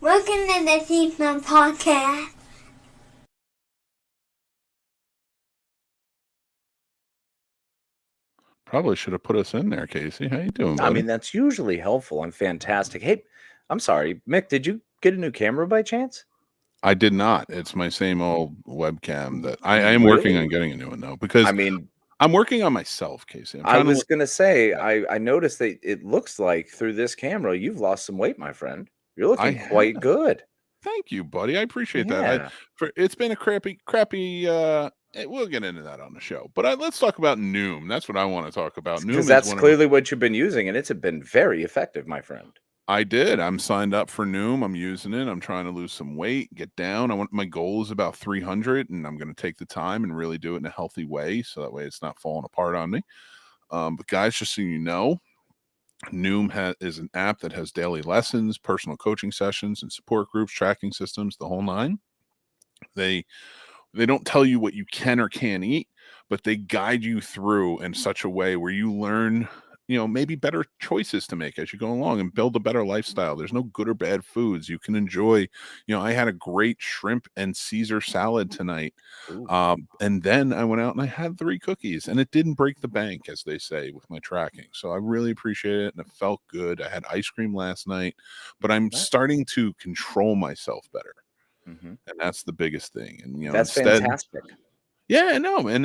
Welcome to the Scene Snobs Podcast. Probably should have put us in there, Casey. How you doing, buddy? I mean, that's usually helpful. I'm fantastic. Hey, I'm sorry, Mick, did you get a new camera by chance? I did not. It's my same old webcam that I am working on getting a new one though, because I'm working on myself, Casey. I was going to say, I noticed that it looks like through this camera, you've lost some weight, my friend. You're looking quite good. Thank you, buddy. I appreciate that. It's been a crappy. We'll get into that on the show, but let's talk about Noom. That's what I want to talk about. Because that's clearly what you've been using, and it's been very effective, my friend. I did. I'm signed up for Noom. I'm using it. I'm trying to lose some weight, get down. My goal is about 300, and I'm going to take the time and really do it in a healthy way, so that way it's not falling apart on me. But guys, just so you know, Noom is an app that has daily lessons, personal coaching sessions, and support groups, tracking systems, the whole nine. They don't tell you what you can or can't eat, but they guide you through in such a way where you learn, maybe better choices to make as you go along and build a better lifestyle. There's no good or bad foods you can enjoy. I had a great shrimp and Caesar salad tonight. And then I went out and I had 3 cookies, and it didn't break the bank, as they say, with my tracking. So I really appreciate it, and it felt good. I had ice cream last night, but I'm starting to control myself better. And that's the biggest thing. And that's fantastic. Yeah, I know, and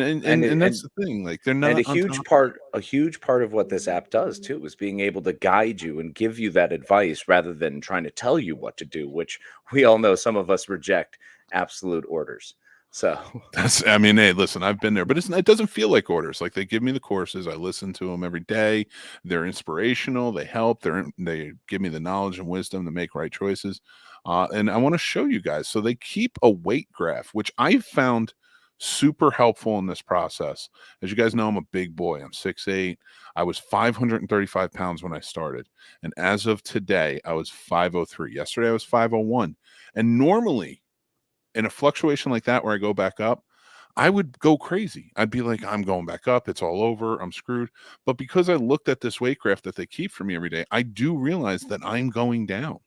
that's the thing. Like, they're not. And a huge part of what this app does too is being able to guide you and give you that advice rather than trying to tell you what to do, which we all know some of us reject absolute orders. So hey, listen, I've been there, but it doesn't feel like orders. Like, they give me the courses, I listen to them every day. They're inspirational. They help. They give me the knowledge and wisdom to make right choices. And I want to show you guys. So they keep a weight graph, which I found super helpful in this process. As you guys know, I'm a big boy. I'm 6'8". I was 535 pounds when I started. And as of today, I was 503. Yesterday, I was 501. And normally, in a fluctuation like that where I go back up, I would go crazy. I'd be like, I'm going back up. It's all over. I'm screwed. But because I looked at this weight graph that they keep for me every day, I do realize that I'm going down.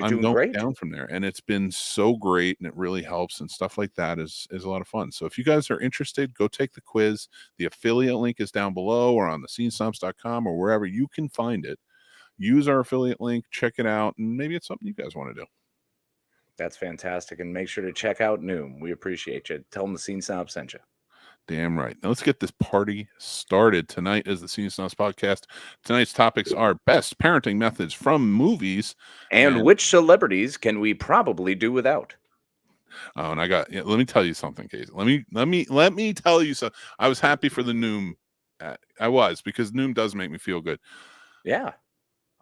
I'm going great down from there, and it's been so great, and it really helps, and stuff like that is a lot of fun. So if you guys are interested, go take the quiz. The affiliate link is down below or on thescenesnobs.com or wherever you can find it. Use our affiliate link, check it out, and maybe it's something you guys want to do. That's fantastic, and make sure to check out Noom. We appreciate you. Tell them the Scene Snobs sent you. Damn right. Now let's get this party started. Tonight is the Scene Snobs Podcast. Tonight's topics are best parenting methods from movies and which celebrities can we probably do without. Oh, and let me tell you something, Casey. Let me tell you something. I was happy for the Noom. I was, because Noom does make me feel good. Yeah.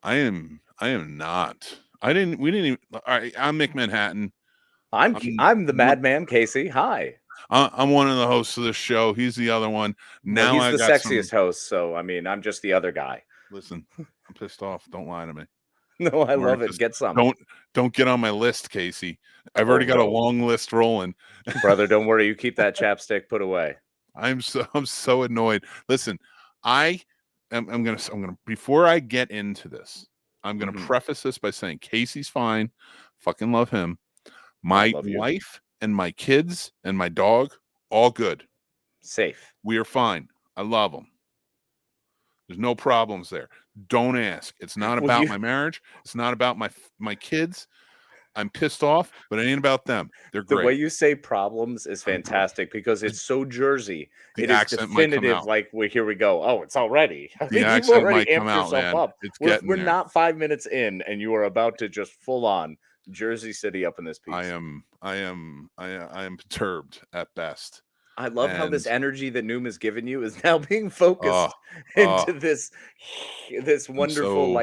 I am not. We didn't even. All right, I'm Mick Manhattan. I'm the madman, Casey. Hi. I'm one of the hosts of this show. He's the other one. Now he's the sexiest host, so I'm just the other guy. Listen, I'm pissed off. Don't lie to me. No, I love it. Get some. Don't get on my list, Casey. I've already got a long list rolling. Brother, don't worry. You keep that chapstick put away. I'm so annoyed. Listen, I'm gonna before I get into this, I'm gonna preface this by saying Casey's fine. Fucking love him. My wife and my kids and my dog, all good. Safe. We are fine. I love them. There's no problems there. Don't ask. It's not about my marriage. It's not about my kids. I'm pissed off, but it ain't about them. They're great. The way you say problems is fantastic because it's so Jersey. It is definitive, like, here we go. Oh, it's already. The accent might come out, man. It's getting we're there. not 5 minutes in, and you are about to just full on Jersey City up in this piece. I am perturbed at best. I love how this energy that Noom has given you is now being focused into this wonderful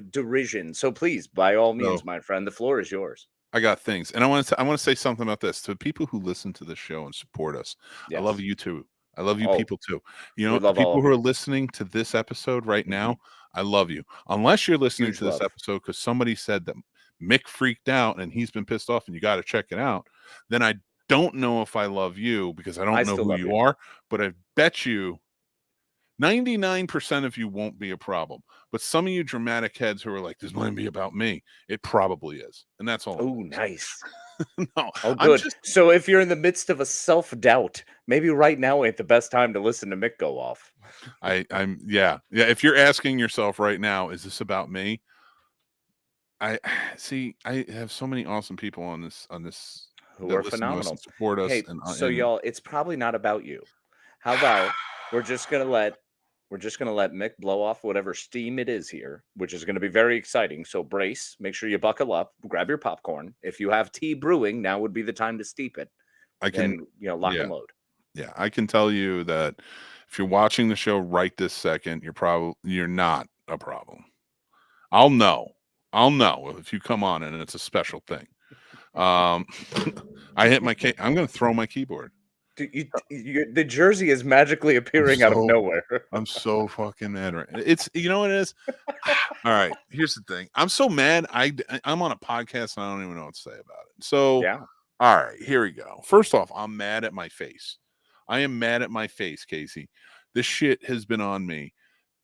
derision. So please, by all means, my friend, the floor is yours. I got things, and I want to say something about this to people who listen to the show and support us. Yes. I love you too. I love you people too. The people who are listening to this episode right now, I love you. Unless you're listening to this episode because somebody said that Mick freaked out and he's been pissed off and you got to check it out, then I don't know if I love you because I don't know who you are, but I bet you 99% of you won't be a problem, but some of you dramatic heads who are like, this might be about me. It probably is. And that's all. Oh, nice. No, Oh, I'm good. just, So if you're in the midst of a self-doubt, maybe right now ain't the best time to listen to Mick go off. yeah. If you're asking yourself right now, is this about me? I see. I have so many awesome people on this Who that are listen to us phenomenal. and support us, Hey, so y'all, it's probably not about you. How about we're just gonna let Mick blow off whatever steam it is here, which is gonna be very exciting. So brace, make sure you buckle up, grab your popcorn. If you have tea brewing, now would be the time to steep it. I can. Then lock Yeah, and load. yeah. I can tell you that if you're watching the show right this second, you're not a problem. I'll know if you come on and it's a special thing. I hit my I'm going to throw my keyboard. Dude, the jersey is magically appearing out of nowhere. I'm so fucking mad right. It's you know what it is. All right, here's the thing. I'm so mad. I'm on a podcast and I don't even know what to say about it. So Yeah. all right, here we go. First off, I'm mad at my face. I am mad at my face, Casey. This shit has been on me.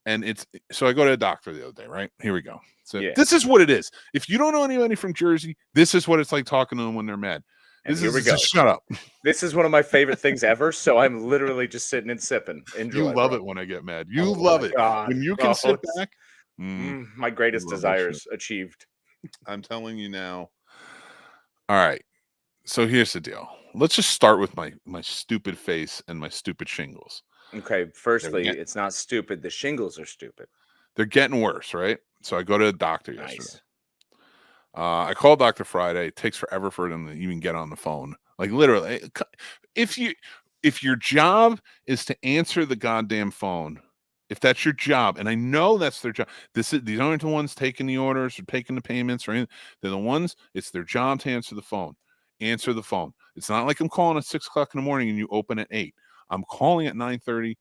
And so I go to a doctor the other day, right? Here we go. So This is what it is. If you don't know anybody from Jersey, this is what it's like talking to them when they're mad. Here we go. Shut up. This is one of my favorite things ever. So I'm literally just sitting and sipping. Enjoy. You love it when I get mad. You love it. God. When you can sit back. My greatest desires achieved. I'm telling you now. All right. So here's the deal. Let's just start with my stupid face and my stupid shingles. Okay, firstly, it's not stupid. The shingles are stupid. They're getting worse, right? So I go to the doctor yesterday. I called Dr. Friday. It takes forever for them to even get on the phone. Like literally, if your job is to answer the goddamn phone, if that's your job, and I know that's their job, these aren't the ones taking the orders or taking the payments or anything. They're the ones. It's their job to answer the phone. Answer the phone. It's not like I'm calling at 6 o'clock in the morning and you open at 8. I'm calling at 9:30.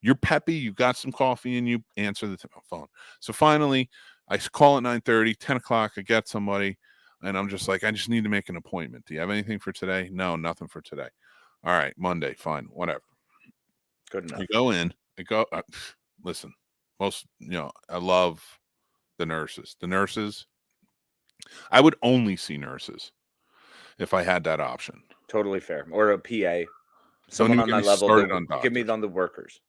You're peppy. You got some coffee and you answer the phone. So finally, I call at 9:30, 10 o'clock. I get somebody and I'm just like, I just need to make an appointment. Do you have anything for today? No, nothing for today. All right, Monday, fine, whatever. Good enough. I go in. Listen, I love the nurses. The nurses, I would only see nurses if I had that option. Totally fair. Or a PA. Someone on that level. Give me on the workers.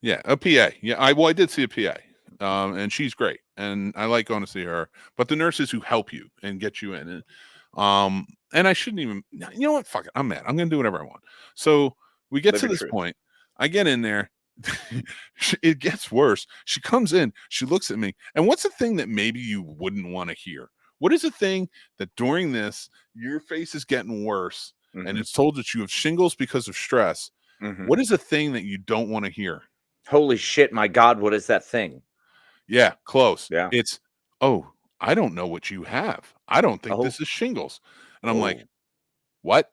Yeah, a PA. Yeah, I did see a PA. And she's great. And I like going to see her. But the nurses who help you and get you in. And I shouldn't even, you know what? Fuck it. I'm mad. I'm going to do whatever I want. So we get to this point. I get in there. It gets worse. She comes in. She looks at me. And what's the thing that maybe you wouldn't want to hear? What is the thing that during this, your face is getting worse and it's told that you have shingles because of stress? What is the thing that you don't want to hear? Holy shit, my God, what is that thing? Yeah, close. Yeah. It's, I don't know what you have. I don't think this is shingles. And I'm like, what?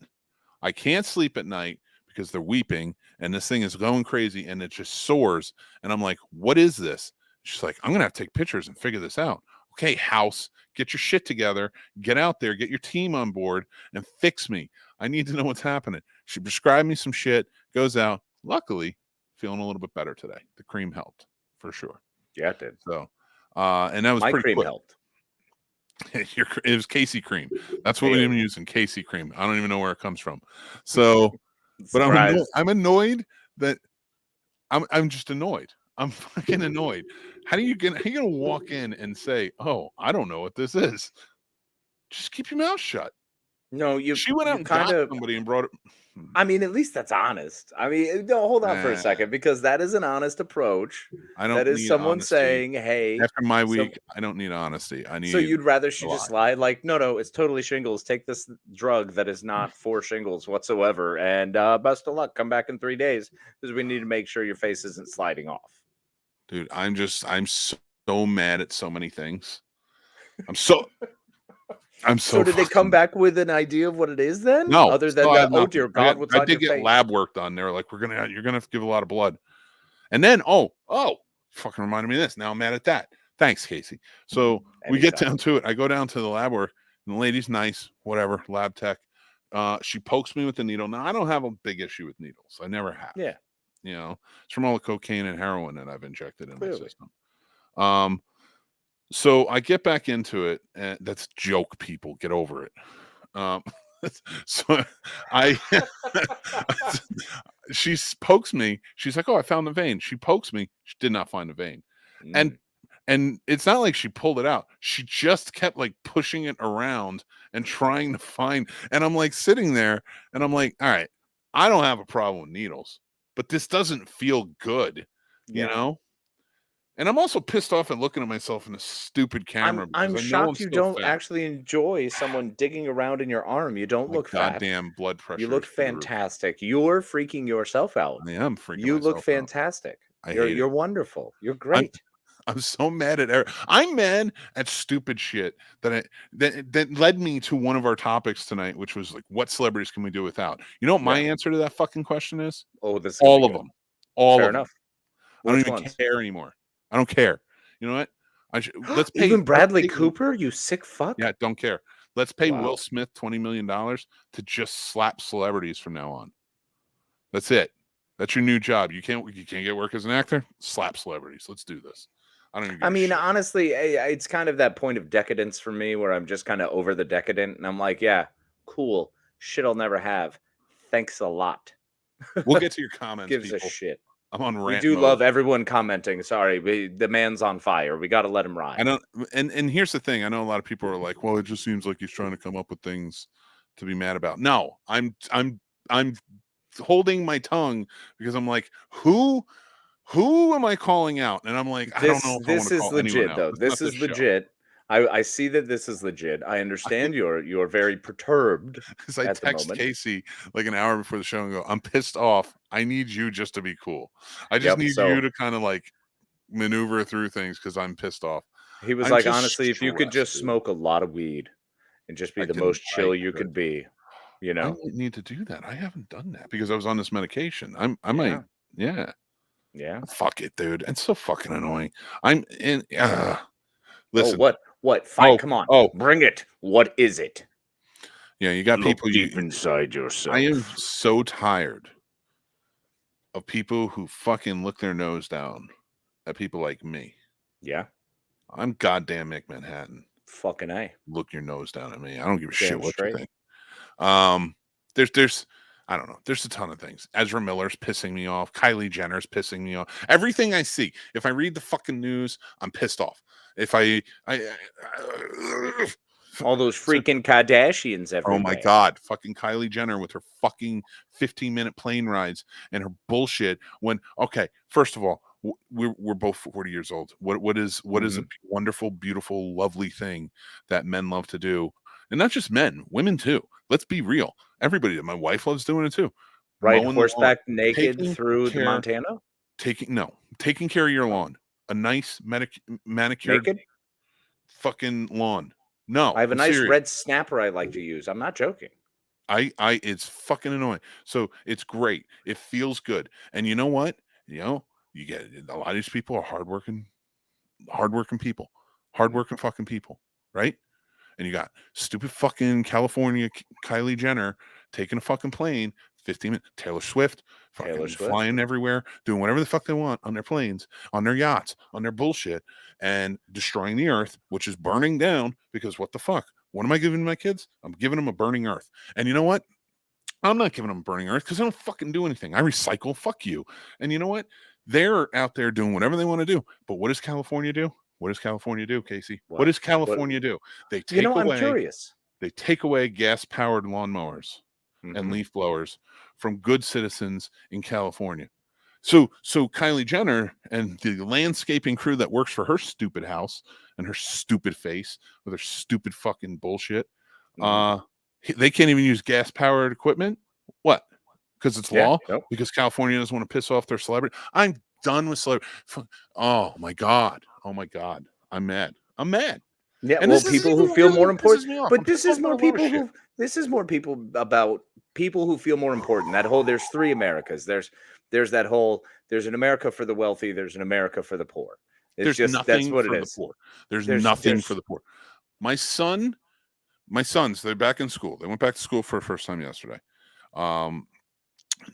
I can't sleep at night because they're weeping and this thing is going crazy and it just soars. And I'm like, what is this? She's like, I'm going to have to take pictures and figure this out. Okay, house, get your shit together, get out there, get your team on board and fix me. I need to know what's happening. She prescribed me some shit, goes out. Luckily, feeling a little bit better today. The cream helped for sure. Yeah, it did. So, and that was my pretty cream quick. Helped. It was Casey cream. That's what we've been using. Casey cream. I don't even know where it comes from. So, but I'm annoyed that I'm just annoyed. I'm fucking annoyed. How are you gonna walk in and say, "Oh, I don't know what this is"? Just keep your mouth shut. No, she went out and got somebody and brought it. I mean, at least that's honest. I mean, no, hold on for a second, because that is an honest approach. That is someone honesty. saying, "Hey, after my week, I don't need honesty. I need." So you'd rather she just lie? Like, no, it's totally shingles. Take this drug that is not for shingles whatsoever, and best of luck. Come back in 3 days because we need to make sure your face isn't sliding off. Dude, I'm so mad at so many things. So did they come back with an idea of what it is then? No, other than that, oh dear God, what's on your face? I did get lab work done. They're like, you're gonna have to give a lot of blood, and then fucking reminded me of this. Now I'm mad at that. Thanks, Casey. So we get down to it. I go down to the lab work, and the lady's nice, whatever, lab tech. She pokes me with the needle. Now I don't have a big issue with needles. I never have. Yeah. It's from all the cocaine and heroin that I've injected in my Clearly. system. So I get back into it, and that's joke, people. Get over it. So I she pokes me. She's like, "Oh, I found the vein." She pokes me. She did not find the vein. Mm. And it's not like she pulled it out. She just kept like pushing it around and trying to find. And I'm like sitting there and I'm like, all right, I don't have a problem with needles, but this doesn't feel good, you Yeah. know? And I'm also pissed off at looking at myself in a stupid camera I'm because I know I'm shocked you still don't fat. actually enjoy someone digging around in your arm. You don't My look fat. goddamn blood pressure. You look is through the roof. fantastic. You're freaking yourself out. I am freaking You look myself out. fantastic. I hate You're it. wonderful. You're great. I'm so mad at I'm mad at stupid shit that led me to one of our topics tonight, which was like, what celebrities can we do without? You know what my answer to that fucking question is? Oh, this is All of them. All Fair of them. enough. I don't Which even ones? care anymore. I don't care. You know what? Let's pay Even Bradley Cooper, you sick fuck. Yeah, don't care. Let's pay Wow. Will Smith $20 million to just slap celebrities from now on. That's it. That's your new job. You can't get work as an actor? Slap celebrities. Let's do this. I don't even give I a mean, shit. honestly, it's kind of that point of decadence for me where I'm just kind of over the decadent and I'm like, yeah, cool. Shit I'll never have. Thanks a lot. We'll get to your comments, Gives people. a shit. I'm on We rant do mode. love everyone commenting. Sorry, the man's on fire. We got to let him ride. I don't, and here's the thing. I know a lot of people are like, well, it just seems like he's trying to come up with things to be mad about. No, I'm holding my tongue because I'm like, who am I calling out? And I'm like, I don't know if I want to call anyone out. Though. This is legit. I see that this is legit. I understand you're very perturbed. Because I at the text moment. Casey like an hour before the show and go, I'm pissed off. I need you just to be cool. I just Yep, need so- you to kind of like maneuver through things because I'm pissed off. He was I'm like, just honestly, if you could just stressed, dude. smoke a lot of weed and just be the most chill you could be, you I know. might need to do that. I haven't done that because I was on this medication. I Yeah. might, yeah. Yeah. Fuck it, dude. It's so fucking annoying. I'm in. Listen. Oh, what? Fine, come on. Oh, bring it. What is it? Yeah, you got Look people deep inside yourself. I am so tired of people who fucking look their nose down at people like me. Yeah. I'm goddamn Mick Manhattan. Fucking A. Look your nose down at me. I don't give a Damn shit what straight. you think. There's I don't know. There's a ton of things. Ezra Miller's pissing me off. Kylie Jenner's pissing me off. Everything I see. If I read the fucking news, I'm pissed off. If I all those freaking Kardashians everywhere. Oh my God. Fucking Kylie Jenner with her fucking 15-minute plane rides and her bullshit when, okay, first of all, we're both 40 years old. What is a wonderful, beautiful, lovely thing that men love to do? And not just men, women too. Let's be real. Everybody, my wife loves doing it too. Right, Mowing horseback the lawn, naked through the Montana? Taking care of your lawn. A nice manicured naked? Fucking lawn. No, I have a I'm nice serious. red snapper I like to use. I'm not joking. It's fucking annoying. So it's great. It feels good. And you know what? You get a lot of these people are hardworking people, hardworking fucking people, right? And you got stupid fucking California Kylie Jenner taking a fucking plane, 15 minutes. Taylor Swift flying everywhere, doing whatever the fuck they want on their planes, on their yachts, on their bullshit, and destroying the earth, which is burning down because what the fuck? What am I giving my kids? I'm giving them a burning earth. And you know what? I'm not giving them a burning earth because I don't fucking do anything. I recycle. Fuck you. And you know what? They're out there doing whatever they want to do. But what does California do? What does California do, Casey? What does California do? They take away. I'm curious. They take away gas-powered lawnmowers and leaf blowers from good citizens in California. So Kylie Jenner and the landscaping crew that works for her stupid house and her stupid face with her stupid fucking bullshit, they can't even use gas-powered equipment. What? Because it's law? Nope. Because California doesn't want to piss off their celebrity? I'm done with celebrity. Oh my God. I'm mad. Yeah, and well, people who feel more important. But this is more people who. This is more people about people who feel more important. That whole there's three Americas. There's that whole there's an America for the wealthy. There's an America for the poor. There's nothing for the poor. There's nothing for the poor. My sons, they're back in school. They went back to school for the first time yesterday. Now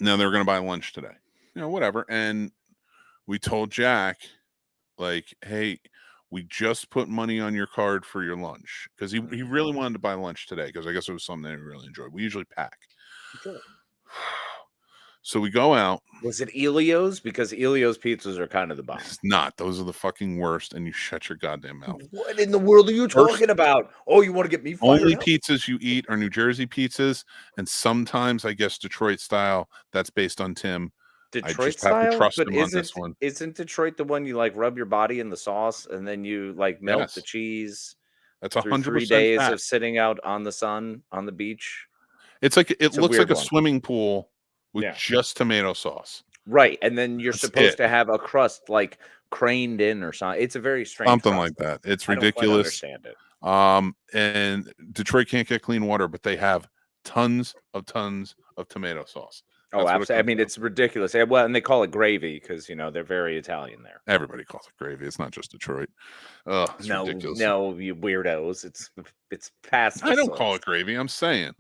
they're going to buy lunch today. whatever. And we told Jack, like, hey, we just put money on your card for your lunch, because he really wanted to buy lunch today, because I guess it was something that he really enjoyed. We usually pack. Sure. So we go out. Was it Elio's? Because Elio's pizzas are kind of the bomb. It's not. Those are the fucking worst, and you shut your goddamn mouth. What in the world are you talking about? Oh, you want to get me fired Only up? pizzas you eat are New Jersey pizzas, and sometimes, I guess, Detroit style. That's based on Tim. Detroit I just have to style? trust But him on this one. isn't Detroit the one you like rub your body in the sauce and then you like melt Yes. the cheese That's through 100% 3 days fat. of sitting out on the sun on the beach? It's like it looks like a one. swimming pool with Yeah. just tomato sauce. Right, and then you're That's supposed it. to have a crust like craned in or something. It's a very strange Something crust. like that. It's I don't quite ridiculous. understand it. And Detroit can't get clean water, but they have tons of tomato sauce. Oh, That's what it absolutely. I comes mean, down it's ridiculous. Well, and they call it gravy because they're very Italian there. Everybody calls it gravy. It's not just Detroit. It's ridiculous. No, you weirdos. It's past. I don't call it gravy. I'm saying.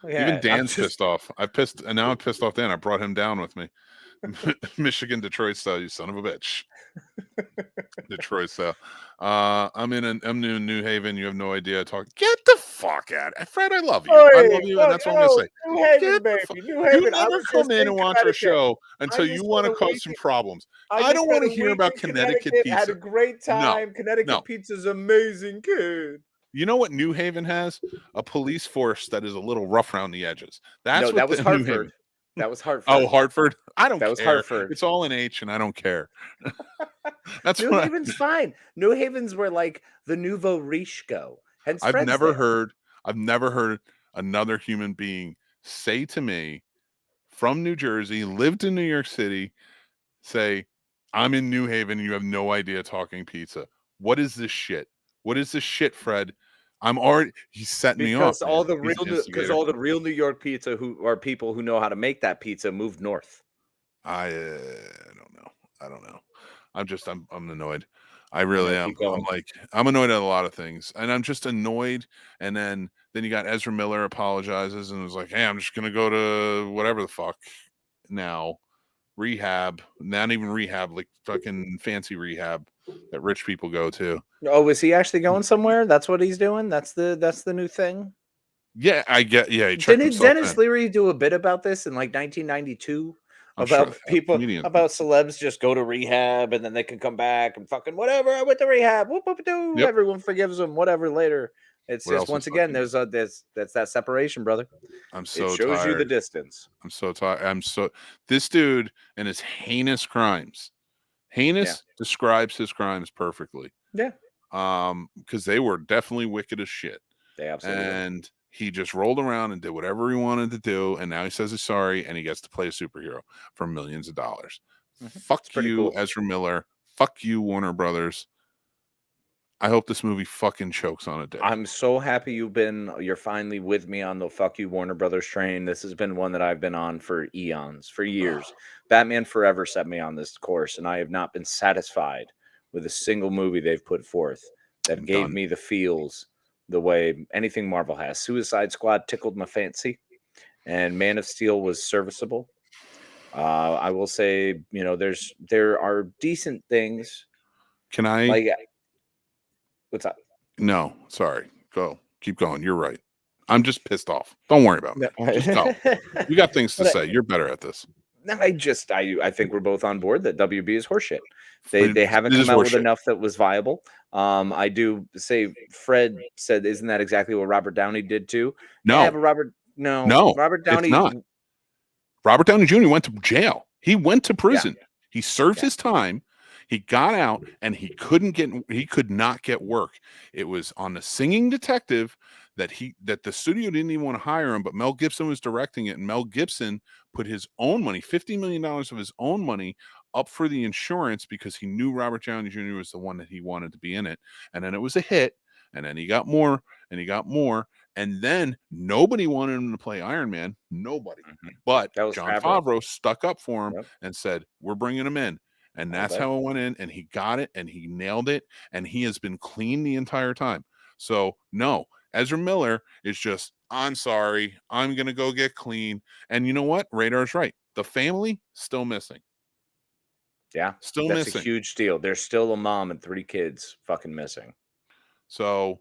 Yeah, Even Dan's pissed off. And now I'm pissed off Dan. I brought him down with me. Michigan, Detroit style, you son of a bitch. Detroit style. I'm in New Haven. You have no idea. Get the fuck out. Fred, I love you. I love you, and that's what I'm gonna say. New Haven, baby. New Haven. You never come in and watch our show until you want to cause some problems. I don't want to hear about Connecticut pizza. Had a great time. No, Connecticut pizza's amazing, kid. You know what New Haven has? A police force that is a little rough around the edges. That was Hartford. That was Hartford. Oh, Hartford. I don't care. That was Hartford. It's all in H, and I don't care. That's New Haven's fine. New Haven's where like the nouveau riche go. Hence, I've never heard another human being say to me from New Jersey, lived in New York City, say, "I'm in New Haven. You have no idea talking pizza. What is this shit? What is this shit, Fred? He's setting me off. Because all the real New York pizza who are people who know how to make that pizza moved north. I don't know. I'm annoyed. I really am. I'm annoyed at a lot of things, and I'm just annoyed. And then you got Ezra Miller apologizes and was like, "Hey, I'm just gonna go to whatever the fuck now, rehab. Not even rehab, like fucking fancy rehab that rich people go to." Oh, is he actually going somewhere? That's what he's doing. That's the new thing. Yeah, I get. Yeah, he didn't Dennis Leary do a bit about this in like 1992? About celebs just go to rehab and then they can come back and fucking whatever. I went to rehab. Whoop, whoop, doo. Yep. Everyone forgives them. Whatever later. It's just once again that's that separation, brother. I'm so tired. It shows you the distance. I'm so tired. This dude and his heinous crimes. Describes his crimes perfectly. Yeah. Because they were definitely wicked as shit. They absolutely and. He just rolled around and did whatever he wanted to do, and now he says he's sorry, and he gets to play a superhero for millions of dollars. Mm-hmm. Fuck you, cool. Ezra Miller. Fuck you, Warner Brothers. I hope this movie fucking chokes on a dick. I'm so happy you're finally with me on the fuck you, Warner Brothers train. This has been one that I've been on for eons, for years. Batman Forever set me on this course, and I have not been satisfied with a single movie they've put forth that gave me the feels the way anything Marvel has. Suicide Squad tickled my fancy, and Man of Steel was serviceable. I will say, there are decent things. Can I? What's up? No, sorry. Go. Keep going. You're right. I'm just pissed off. Don't worry about it. Just go. You got things to say. You're better at this. No, I think we're both on board that WB is horseshit. They haven't come out with enough that was viable. I do say Fred said, "Isn't that exactly what Robert Downey did too?" No, Robert Downey. It's not. Robert Downey Jr. went to jail. He went to prison. Yeah. He served his time. He got out, and he could not get work. It was on The Singing Detective that the studio didn't even want to hire him, but Mel Gibson was directing it, and Mel Gibson put his own money, $50 million of his own money, up for the insurance because he knew Robert Downey Jr. was the one that he wanted to be in it. And then it was a hit, and then he got more, and then nobody wanted him to play Iron Man. Nobody. Mm-hmm. But John Favreau stuck up for him and said, "We're bringing him in." And that's how it went in, and he got it, and he nailed it, and he has been clean the entire time. So, no, Ezra Miller is just, "I'm sorry, I'm going to go get clean." And you know what? Radar's right. The family, still missing. Yeah, Still that's missing. a huge deal. There's still a mom and 3 kids fucking missing. So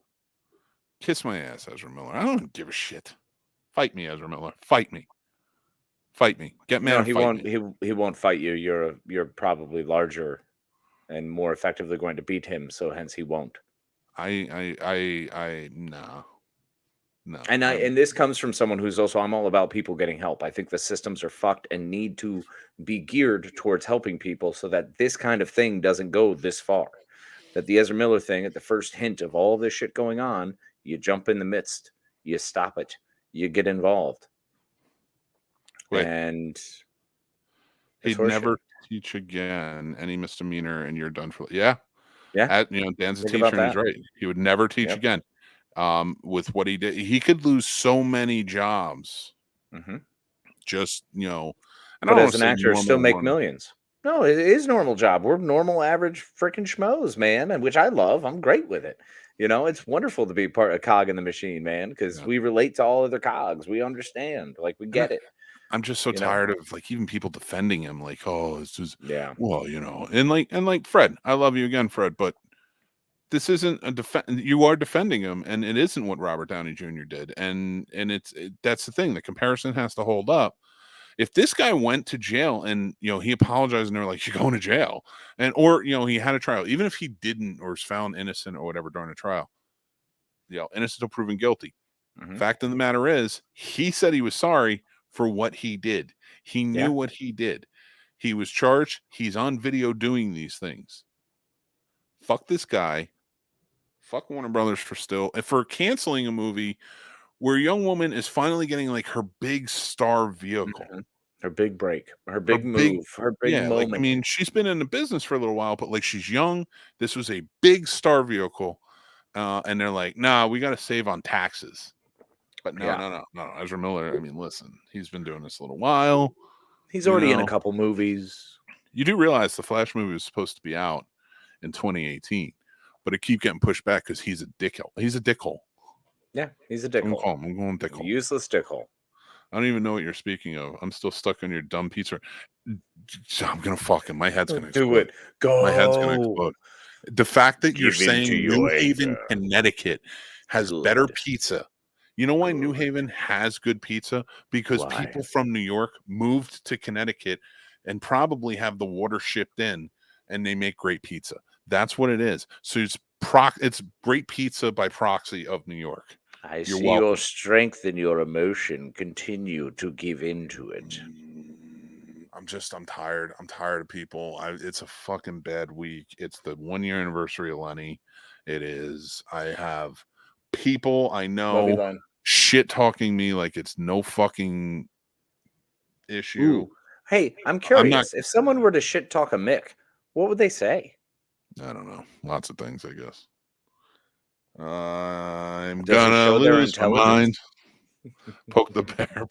kiss my ass, Ezra Miller. I don't give a shit. Fight me, Ezra Miller. Fight me. Fight me. Get mad No, and he fight won't. me. He won't fight you. You're probably larger and more effectively going to beat him. So hence he won't. No. And this comes from someone who's also, I'm all about people getting help. I think the systems are fucked and need to be geared towards helping people so that this kind of thing doesn't go this far. That the Ezra Miller thing, at the first hint of all this shit going on, you jump in the midst, you stop it, you get involved. Wait. And he'd never teach again any misdemeanor, and you're done for. Yeah. Dan's a teacher, and he's right. He would never teach again. With what he did, he could lose so many jobs. Just but as an actor, still make millions. No, it is normal job. We're normal, average freaking schmoes, man, and which I love. I'm great with it. It's wonderful to be a cog in the machine, man, because we relate to all other cogs. We understand, like we get it. I'm just so tired of like even people defending him, like, oh, it's just well, and like Fred, I love you again, Fred, but this isn't a you are defending him, and it isn't what Robert Downey Jr. did, and that's the thing. The comparison has to hold up. If this guy went to jail and he apologized and they're like, you're going to jail, and or he had a trial, even if he didn't or was found innocent or whatever during a trial, innocent until proven guilty. Fact of the matter is, he said he was sorry for what he did. He knew what he did. He was charged. He's on video doing these things. Fuck this guy. Fuck Warner Brothers for canceling a movie where a young woman is finally getting like her big star vehicle. Her big break, her big move, her big moment. Like, I mean, she's been in the business for a little while, but like she's young. This was a big star vehicle. And they're like, nah, we got to save on taxes. But no. Ezra Miller, I mean, listen, he's been doing this a little while. He's already in a couple movies. You do realize the Flash movie was supposed to be out in 2018, but it keep getting pushed back because he's a dickhole. He's a dickhole. Yeah, he's a dickhole. I'm going dickhole. Useless dickhole. I don't even know what you're speaking of. I'm still stuck on your dumb pizza. I'm gonna fucking. My head's gonna explode. Do it. Go. My head's gonna explode. The fact that you're saying New Haven, Connecticut has better pizza. You know why New Haven has good pizza? Because people from New York moved to Connecticut and probably have the water shipped in, and they make great pizza. That's what it is. So it's great pizza by proxy of New York. I see your strength and your emotion. Continue to give into it. I'm tired. I'm tired of people. It's a fucking bad week. It's the 1 year anniversary of Lenny. It is. I have people I know shit talking me like it's no fucking issue. Ooh. Hey, I'm curious. If someone were to shit talk a Mick, what would they say? I don't know. Lots of things, I guess. I'm gonna lose my mind. Poke the bear.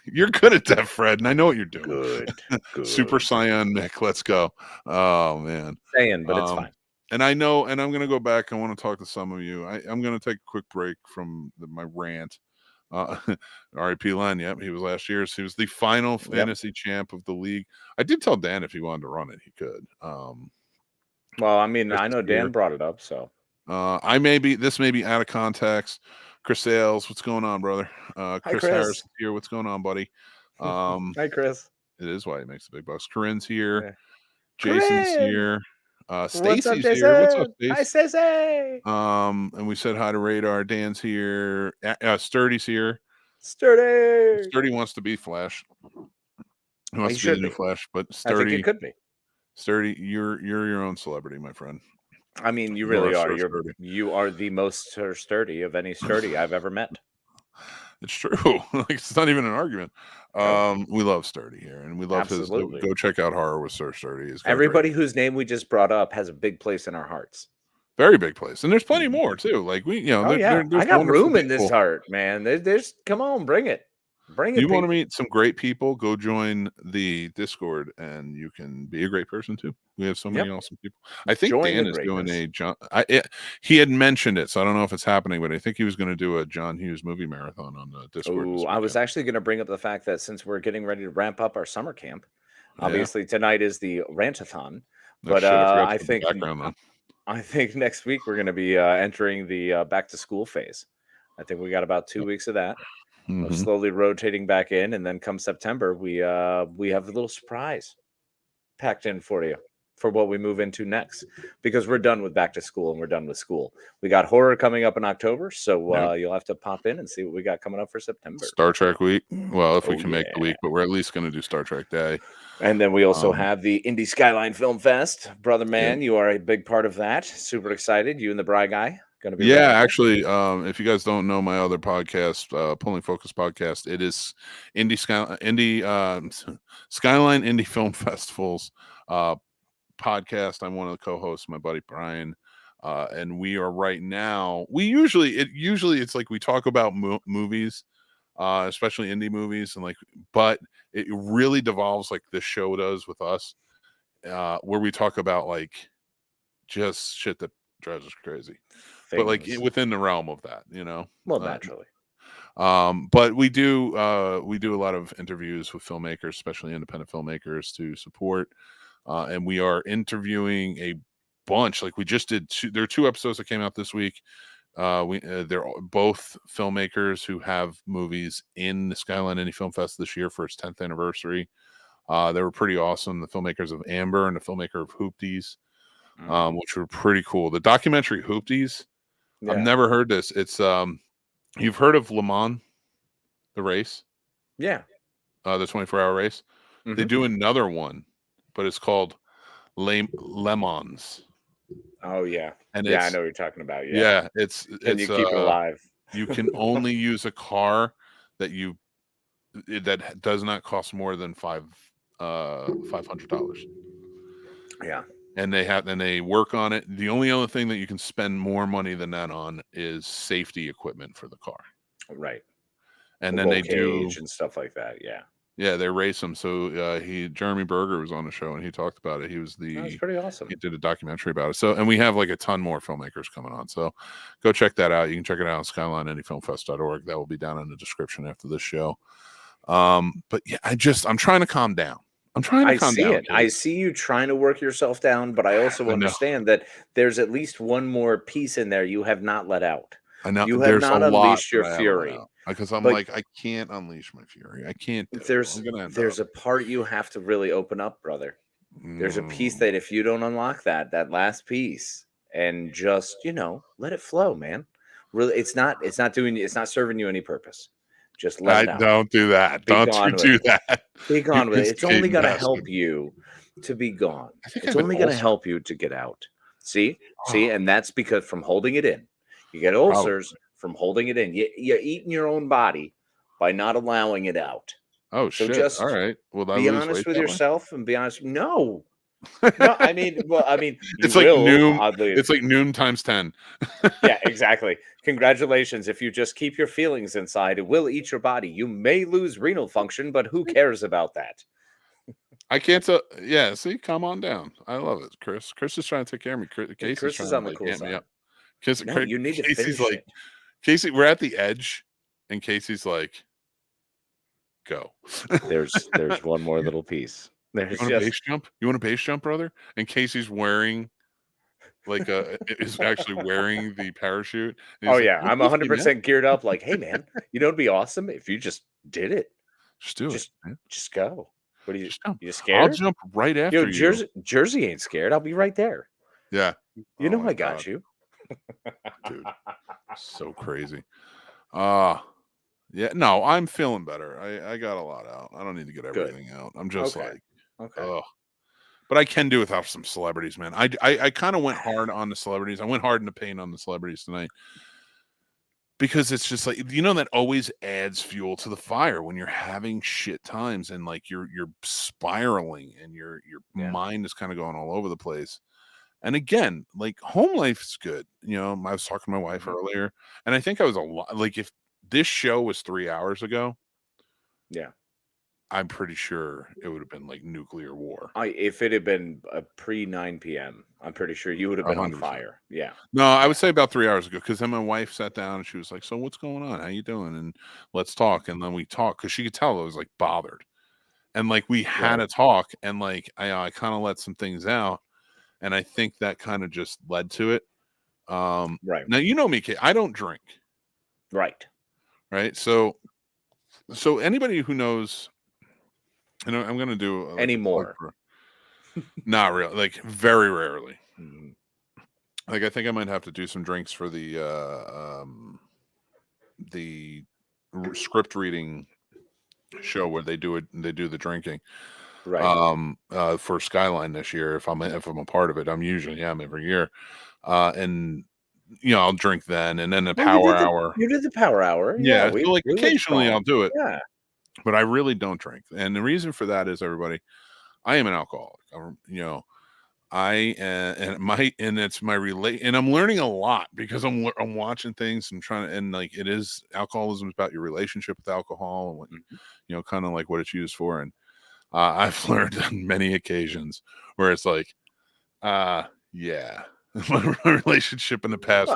You're good at that, Fred, and I know what you're doing. Good. Super Saiyan Mick. Let's go. Oh man. Saying, but it's fine. And I know, and I'm gonna go back. I want to talk to some of you. I'm gonna take a quick break from my rant. R.I.P. Len. Yep, he was last year's. He was the final fantasy champ of the league. I did tell Dan if he wanted to run it, he could. Well, I mean, I know Dan brought it up, so. This may be out of context. Chris Sales, what's going on, brother? Chris Harris here. What's going on, buddy? Hi, Chris. It is why he makes the big bucks. Corinne's here. Yeah. Jason's here. Stacy's here. What's up, Stacy? Hi, Stacy. And we said hi to Radar. Dan's here. Sturdy's here. Sturdy wants to be Flash. He wants to be the new Flash, but Sturdy. I think it could be. Sturdy, you're your own celebrity, my friend. I mean, you really are. You are the most sturdy of any sturdy I've ever met. It's true. Like, it's not even an argument. We love Sturdy here, and we love his. Go check out Horror with Sir Sturdy. Everybody whose name we just brought up has a big place in our hearts. Very big place, and there's plenty more too. Like I got room in this heart, man. There's come on, bring it. You want to meet some great people? Go join the Discord, and you can be a great person too. We have so many awesome people. I think Dan is doing a John. He had mentioned it, so I don't know if it's happening, but I think he was going to do a John Hughes movie marathon on the Discord. I was actually going to bring up the fact that since we're getting ready to ramp up our summer camp, Obviously, tonight is the rantathon, Oh, but shit, I forgot I to put the think background on. I think next week we're going to be entering the back to school phase. I think we got about 2 weeks of that, of Mhm. slowly rotating back in, and then come September we have a little surprise packed in for you for what we move into next, because we're done with back to school and we're done with school. We got horror coming up in October, so Yep. you'll have to pop in and see what we got coming up for September. Star Trek week. Well, if we Oh, can make the yeah. week, but we're at least going to do Star Trek Day. And then we also Um, have the Indie Skyline Film Fest. Brother man, Yep. you are a big part of that. Super excited. You and the Bry guy going to be Yeah, radical. actually, if you guys don't know my other podcast, Pulling Focus podcast, it is Skyline Indie Film Festivals podcast. I'm one of the co-hosts, my buddy Brian, and we are right now. Usually it's like we talk about movies, especially indie movies, and but it really devolves like this show does with us, where we talk about like just shit that drives us crazy. But like Things. within the realm of that, Well, naturally. but we do a lot of interviews with filmmakers, especially independent filmmakers, to support, and we are interviewing a bunch. Like we just did there are 2 episodes that came out this week. They're both filmmakers who have movies in the Skyline Indie Film Fest this year for its 10th anniversary. They were pretty awesome. The filmmakers of Amber and the filmmaker of Hoopties, which were pretty cool. The documentary Hoopties, Yeah. I've never heard this. It's you've heard of Le Mans, the race? Yeah. The 24-hour race. They Mhm. do another one, but it's called Le Mans. Oh yeah. And Yeah, I it's know what you're talking about. Yeah. yeah, it's Can you keep it alive? you can only use a car that does not cost more than $500. Yeah. And they work on it. The only other thing that you can spend more money than that on is safety equipment for the car. Right. And The then they roll do cage and stuff like that. Yeah. Yeah, they race them. So Jeremy Berger was on the show and he talked about it. That's pretty awesome. He did a documentary about it. So, and we have like a ton more filmmakers coming on. So go check that out. You can check it out on SkylineIndieFilmFest.org. That will be down in the description after this show. But yeah, I'm trying to calm down. I see it. I see you trying to work yourself down, but I also understand that there's at least one more piece in there you have not let out. I know You have not unleashed your fury. Because I'm But like, I can't unleash my fury. I can't. There's a part you have to really open up, brother. There's a piece that if you don't unlock that last piece and just, let it flow, man. Really, it's not serving you any purpose. Just let it out. Don't do that. Don't you do that. Be gone with it. It's only going to help you to be gone. It's only going to help you to get out. See, and that's because from holding it in, you get ulcers from holding it in. You're eating your own body by not allowing it out. Oh, so shit. Just all right. Well, be honest with yourself and be honest. No. I mean, it's like noon. It's like noon times 10. Yeah, exactly. Congratulations. If you just keep your feelings inside, it will eat your body. You may lose renal function, but who cares about that? I can't tell. Yeah, see, come on down. I love it, Chris. Chris is trying to take care of me. Chris is on the cool side. You need to Casey's finish like, Casey, we're at the edge, and Casey's like, go. There's one more little piece. You want a base jump? You want a base jump, brother? And Casey's wearing is actually wearing the parachute. Oh yeah, I'm 100% geared up. Like, hey man, it'd be awesome if you just did it. Just do it. Just go. What are you? You scared? I'll jump right after you. Jersey ain't scared. I'll be right there. Yeah. You know I got you. Dude, so crazy. Yeah, no, I'm feeling better. I got a lot out. I don't need to get everything out. I'm just okay. But I can do without some celebrities, man. I kind of went hard on the celebrities. I went hard in the paint on the celebrities tonight because it's just like, that always adds fuel to the fire when you're having shit times and like you're spiraling and your mind is kind of going all over the place. And again, like home life is good. I was talking to my wife earlier, and I think I was a lot like if this show was 3 hours ago, yeah, I'm pretty sure it would have been like nuclear war. If it had been pre 9 p.m., I'm pretty sure you would have been 100%. On fire. Yeah. No, I would say about 3 hours ago, because then my wife sat down and she was like, "So what's going on? How you doing? And let's talk." And then we talked because she could tell I was like bothered. And like we had a talk, and like I kind of let some things out, and I think that kind of just led to it. Right. Now you know me, Kate, I don't drink. Right. So anybody who knows, I'm going to do Anymore. Not really, like very rarely. Mhm. Like I think I might have to do some drinks for the script reading show where they do the drinking. Right. For Skyline this year, if I'm a part of it. I'm usually every year. And I'll drink then, and then the power hour. You did the power hour. Yeah, we so like were occasionally strong. I'll do it. Yeah. But I really don't drink. And the reason for that is, everybody, I am an alcoholic. And it's my and I'm learning a lot because I'm watching things and trying to, and like it is, alcoholism is about your relationship with alcohol and what kind of like what it's used for. And I've learned on many occasions where it's like, my relationship in the past.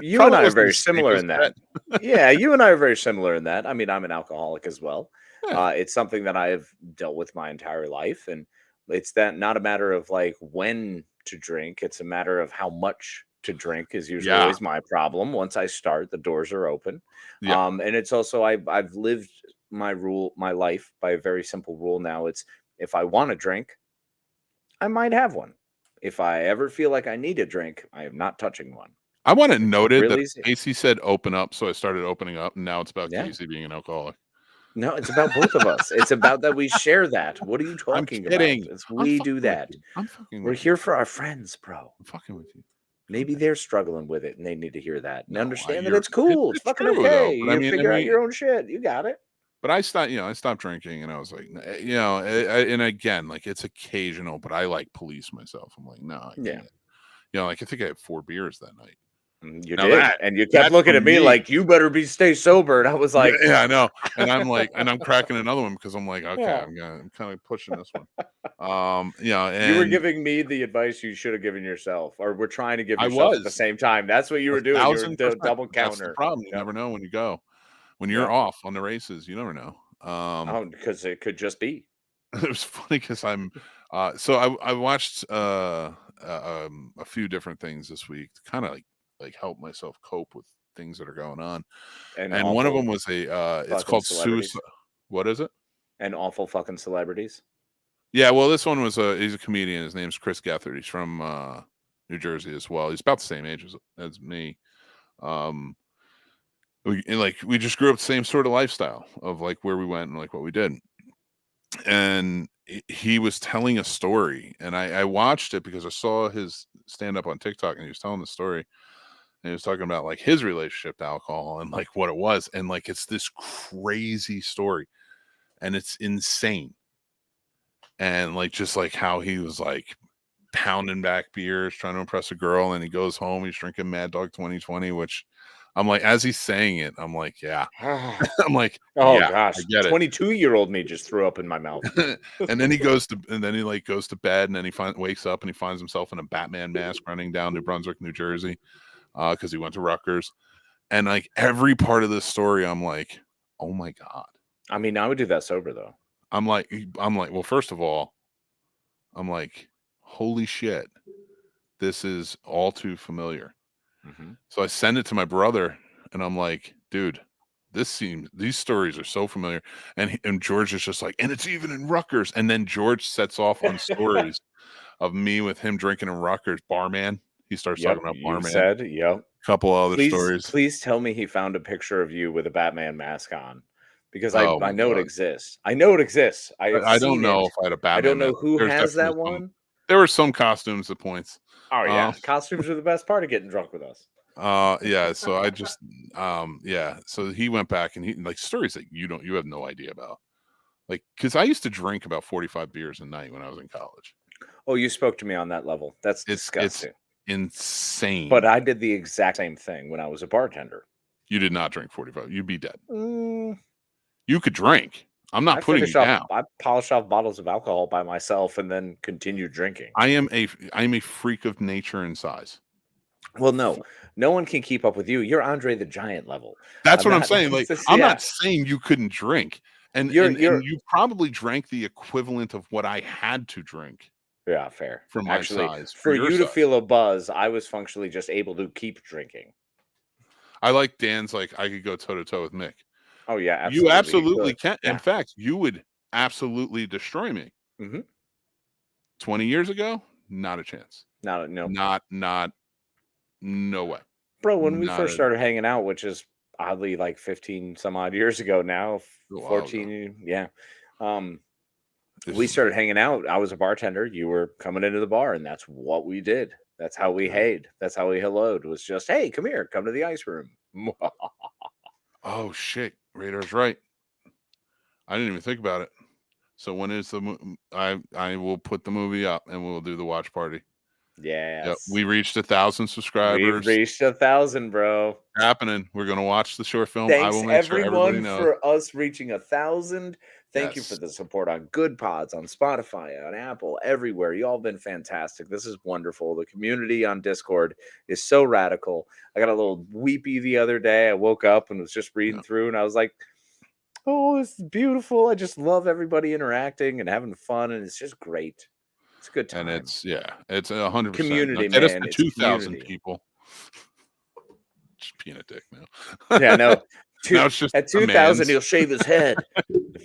You and I are very similar in that. Yeah, you and I are very similar in that. I mean, I'm an alcoholic as well. Yeah. It's something that I have dealt with my entire life, and it's that not a matter of like when to drink. It's a matter of how much to drink is usually always my problem. Once I start, the doors are open. Yeah. And it's also I've lived my life by a very simple rule now. It's if I want to drink, I might have one. If I ever feel like I need a drink, I am not touching one. I want it noted really that Casey said open up, so I started opening up, and now it's about Casey being an alcoholic. No, it's about both of us. It's about that we share that. What are you talking about? We do that. We're here for our friends, bro. I'm fucking with you. Maybe they're struggling with it and they need to hear that and understand that it's cool. It's fucking true, okay. though, You figure out your own shit. You got it. But I stopped drinking, and I was like, and again, like it's occasional, but I like police myself. I'm like, no, I can't. Like I think I had 4 beers that night. You did, and you kept looking at me like, you better stay sober. And I was like, yeah, I know. And I'm like, and I'm cracking another one because I'm like, okay, I'm kind of pushing this one. And you were giving me the advice you should have given yourself, or we're trying to give yourself at the same time. That's what you were doing. You were double counter. That's the problem. You never know when you go. When you're off on the races, you never know. Because it could just be. It was funny because I watched a few different things this week to kind of like help myself cope with things that are going on. And one of them was it's called Suicide. What is it? And awful fucking celebrities. Yeah, well, this one was he's a comedian. His name's Chris Gethard. He's from New Jersey as well. He's about the same age as me. We just grew up the same sort of lifestyle of like where we went and like what we did. And he was telling a story, and I watched it because I saw his stand up on TikTok, and he was telling the story, and he was talking about like his relationship to alcohol and like what it was. And like, it's this crazy story, and it's insane. And like, just like how he was like pounding back beers, trying to impress a girl. And he goes home, he's drinking Mad Dog 2020, which I'm like, as he's saying it, I'm like, yeah. I'm like, oh gosh, 22-year-old me just threw up in my mouth. And then he goes to bed, and then he wakes up and he finds himself in a Batman mask running down New Brunswick, New Jersey, because he went to Rutgers. And like every part of this story, I'm like, oh my God. I mean, I would do that sober though. I'm like, well, first of all, I'm like, holy shit, this is all too familiar. Mm-hmm. So I send it to my brother, and I'm like, dude, these stories are so familiar. And George is just like, and it's even in Rutgers. And then George sets off on stories of me with him drinking in Rutgers. Barman. He starts talking about Barman. A couple other stories. Please tell me he found a picture of you with a Batman mask on, because I know it exists. I know it exists. I don't know if I had a Batman. I don't know who has that one. There were some costumes at points. Oh yeah, costumes are the best part of getting drunk with us. Yeah. So I just, So he went back, and he like stories that you have no idea about, like, because I used to drink about 45 beers a night when I was in college. Oh, you spoke to me on that level. That's disgusting. It's insane. But I did the exact same thing when I was a bartender. You did not drink 45. You'd be dead. You could drink. I'm not putting you down. I polish off bottles of alcohol by myself and then continue drinking. I am a freak of nature and size. Well, no one can keep up with you. You're Andre the Giant level. That's what I'm saying. Like, I'm not saying you couldn't drink. And You're you probably drank the equivalent of what I had to drink yeah, fair. for my Actually, size, for for your you to size. feel a buzz, I was functionally just able to keep drinking. I like Dan's like, I could go toe to toe with Mick. Oh yeah, You absolutely. You absolutely could. can. In Yeah. fact, you would absolutely destroy me. hmm 20 years ago, not a chance. No, No way. bro. When we Not first a started hanging out, which is oddly like 15 some odd years ago now, a while ago. 14. Yeah. This We is- started hanging out. I was a bartender. You were coming into the bar, and that's what we did. That's how we hayed. That's how we helloed. Was just, hey, come here, come to the ice room. oh shit, Radar's right. I didn't even think about it. So when is the I will put the movie up and we'll do the watch party. Yep, Yes, we reached 1,000 we've subscribers. reached 1,000, bro. Happening. We're gonna watch the short film. I Thanks will make sure everybody everyone knows. for us reaching 1,000. Thank you for Yes. the support on Good Pods, on Spotify, on Apple, everywhere. You all been fantastic. This is wonderful. The community on Discord is so radical. I got a little weepy the other day. I woke up and was just reading Yeah. through, and I was like, "Oh, this is beautiful. I just love everybody interacting and having fun, and it's just great. It's a good time." And it's 100%. Community, Get us man. to It's 2,000 community. people. Just being a dick now. Yeah, no. Now it's just At a 2,000, man's. he'll shave his head.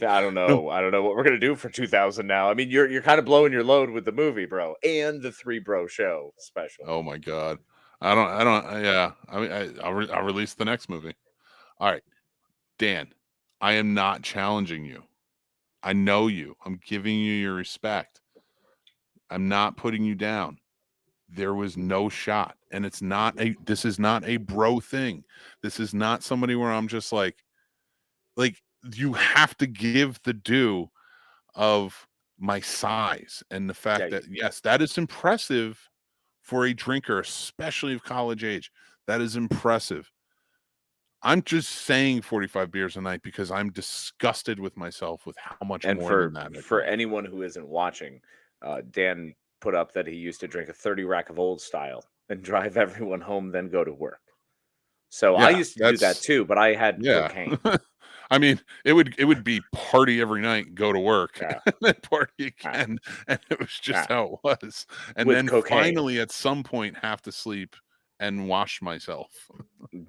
I don't know. I don't know what we're gonna do for 2,000 now. I mean, you're kind of blowing your load with the movie, bro, and the Three Bro Show special. Oh my god. I don't. Yeah. I mean, I'll release the next movie. All right, Dan. I am not challenging you. I know you. I'm giving you your respect. I'm not putting you down. There was no shot, and this is not a bro thing. This is not somebody where I'm just like you have to give the due of my size and the fact Yeah, that yes, that is impressive for a drinker, especially of college age. That is impressive. I'm just saying 45 beers a night because I'm disgusted with myself with how much and more than that I for drink. anyone who isn't watching, Dan put up that he used to drink a 30 rack of Old Style and drive everyone home, then go to work. So I Yeah, used to do that that's too, but I had yeah. cocaine. I mean, it would be party every night, go to work, Yeah, and then party yeah, again, and it was yeah. just how it was. And With then cocaine. finally, at some point, have to sleep and wash myself.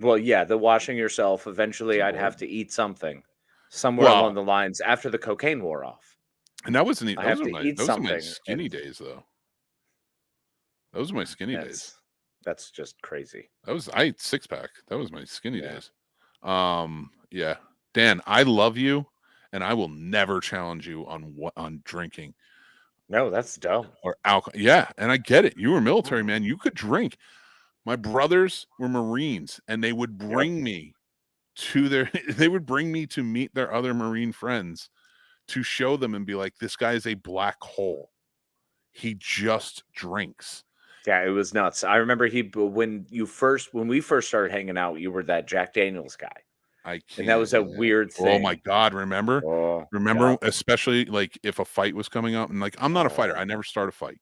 Well, yeah, the washing yourself. Eventually, I'd have Lord. to eat something somewhere along Well, the lines after the cocaine wore off. and that wasn't I those have are to my eat those are my something, skinny and days though. Those are my skinny days. that's just crazy. I ate 6-pack. That was my skinny Yeah. days. Yeah. Dan, I love you, and I will never challenge you on drinking No, that's dumb. or alcohol. Yeah, and I get it. You were military, man. You could drink. My brothers were Marines, and they would Yep. bring me to their they would bring me to meet their other Marine friends to show them and be like, this guy is a black hole. He just drinks. Yeah, it was nuts. I remember when we first started hanging out, you were that Jack Daniels guy, I and can't. that was a Yeah. weird thing. Oh my god! Remember? Oh, Remember, yeah. especially like if a fight was coming up, and like I'm not a fighter. I never start a fight.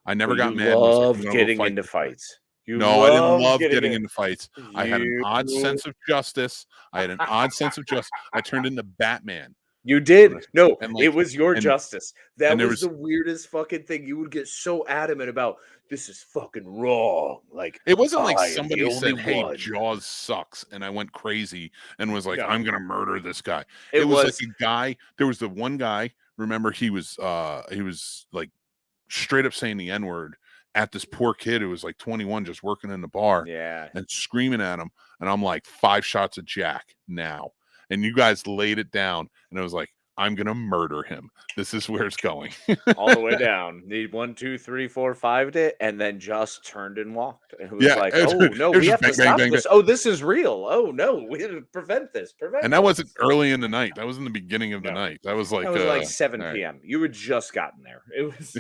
I never But got you mad and was like, I'm love gonna go getting fight into this guy. fights. You No, I didn't love love getting getting it. into fights. I had an odd sense of justice. I had an odd sense of justice. I turned into Batman. You did. No, And it like, was your and justice. That and there was was the weirdest fucking thing. You would get so adamant about this is fucking wrong. Like, it wasn't like I am the somebody only said, "Hey, one. Jaws sucks," and I went crazy and was like, No, "I'm gonna murder this guy." it It was like was a guy. There was the one guy. Remember, he was like straight up saying the N-word at this poor kid who was like 21 just working in the bar yeah. and screaming at him. And I'm like, 5 shots of Jack now. And you guys laid it down. And I was like, I'm going to murder him. This is where it's going. All the way down. Need 1, 2, 3, 4, 5'd it, and then just turned and walked. And it was Yeah. like, It oh no, was we just have to bang, bang, stop bang, bang. this. Oh, this is real. Oh no, we have to prevent this. And that wasn't early in the night. That was in the beginning of the No. night. That was like, That was like 7 all right. p.m. You had just gotten there. It was.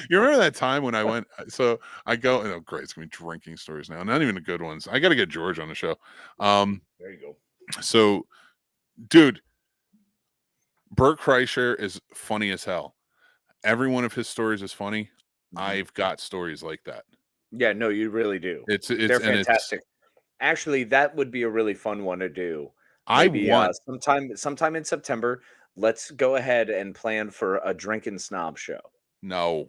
You remember that time when I went? So I go, oh, great. It's going to be drinking stories now. Not even the good ones. I got to get George on the show. There you go. So, dude, Bert Kreischer is funny as hell. Every one of his stories is funny. I've got stories like that. Yeah, no, you really do. It's They're fantastic. Actually, that would be a really fun one to do. Maybe want sometime in September, let's go ahead and plan for a drinking snob show. no.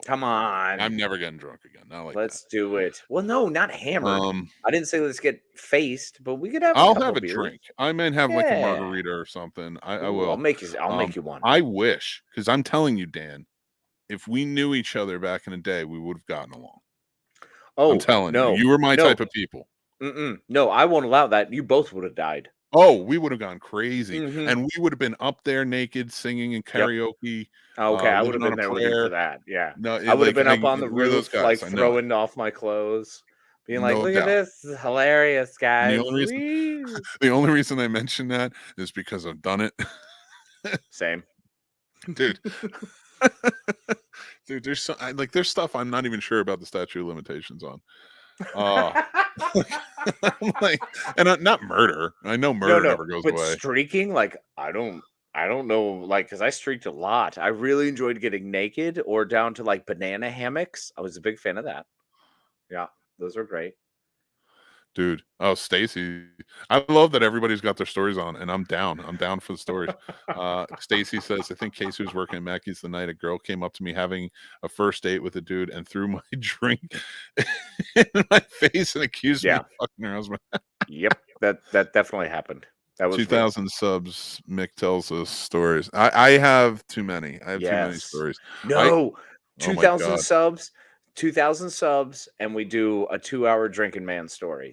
Come on. I'm never getting drunk again. Not like Let's do it. Well, no, not that. hammered. I didn't say let's get faced, but we could have a I'll couple have a beers. drink. I might have like a Yeah. margarita or something. I Ooh, will. I'll make you one. I wish, because I'm telling you, Dan, if we knew each other back in the day, we would have gotten along. Oh, I'm telling no, you were my no. type of people. No, I won't allow that. You both would have died. Oh, we would have gone crazy, Mhm. and we would have been up there naked, singing in karaoke. Okay, I would living have on been a there with you prayer. for that. Yeah, No, I would have been up on the we're those roof, guys, like I know it. throwing off my clothes, being like, No "Look doubt. at this, this is hilarious, And guys." the only reason I mention that is because I've done it, Same. dude. Dude, there's stuff I'm not even sure about the statute of limitations on. I'm like, and not murder. I know murder never goes but away. streaking, like I don't know, like because I streaked a lot. I really enjoyed getting naked or down to like banana hammocks. I was a big fan of that. Yeah, those are great. Dude, oh Stacy, I love that everybody's got their stories on, and I'm down for the stories. Stacy says, I think Casey was working at Mackey's the night a girl came up to me having a first date with a dude and threw my drink in my face and accused me of fucking her husband. Yep, that definitely happened. That was 2,000 subs. Mick tells us stories. I have too many. I have too many stories. No, 2,000 God. subs, 2,000 subs, and we do a 2-hour drinking man story.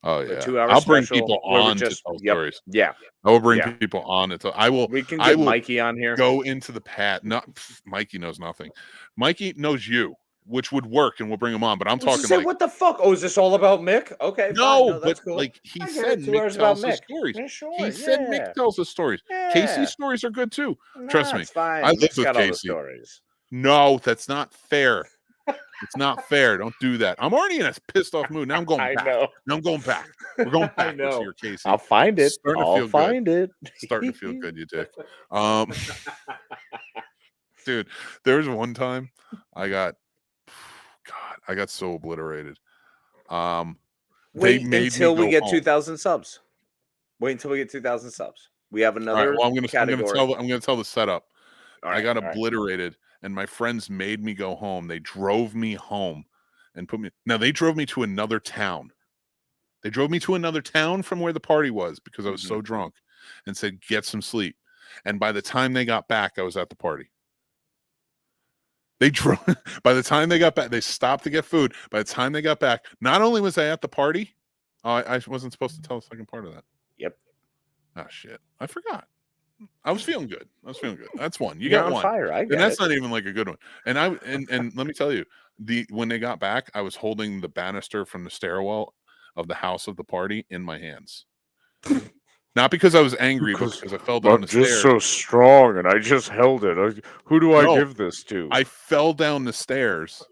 Oh A yeah, 2-hour I'll bring special people where we on to just tell stories. Yeah, I will bring people on to tell. I will. we can I get will Mikey on here. go into the past. Not Mikey knows nothing. Mikey knows you, which would work, and we'll bring him on. But I'm talking Say, like, what the fuck? Oh, is this all about Mick? Okay, fine. No, that's but cool. like he I get said, it, 2 Mick hours about tells us Mick. stories. Yeah, sure, He said Mick tells us stories. Casey's stories are good too. Trust me. It's fine. I live Mick's with got all the Casey. stories. No, that's not fair. It's not fair. Don't do that. I'm already in a pissed off mood. Now I'm going back. know. Now I'm going back. We're going I backwards know. here, Casey. I'll find it. Starting to I'll feel find good. it. Starting to feel good, you dick. Dude, there was one time I got so obliterated. Wait they made until me we go get home. 2,000 subs. Wait until we get 2,000 subs. We have another Well, I'm gonna category. tell the setup. All right, I got all right. obliterated, and my friends made me go home. They drove me home and put me. Now they drove me to another town. They drove me to another town from where the party was because I was so drunk, and said, "Get some sleep." And by the time they got back, I was at the party. They drove. By the time they got back, they stopped to get food. By the time they got back, not only was I at the party, I wasn't supposed to tell the second part of that. Yep. Oh shit! I forgot. I was feeling good. That's one. You You're got on one. fire. I get And that's it. not even like a good one. And and let me tell you, when they got back, I was holding the banister from the stairwell of the house of the party in my hands. Not because I was angry, but because I fell down the stairs. I'm just so strong, and I just held it. Who do I give this to? I fell down the stairs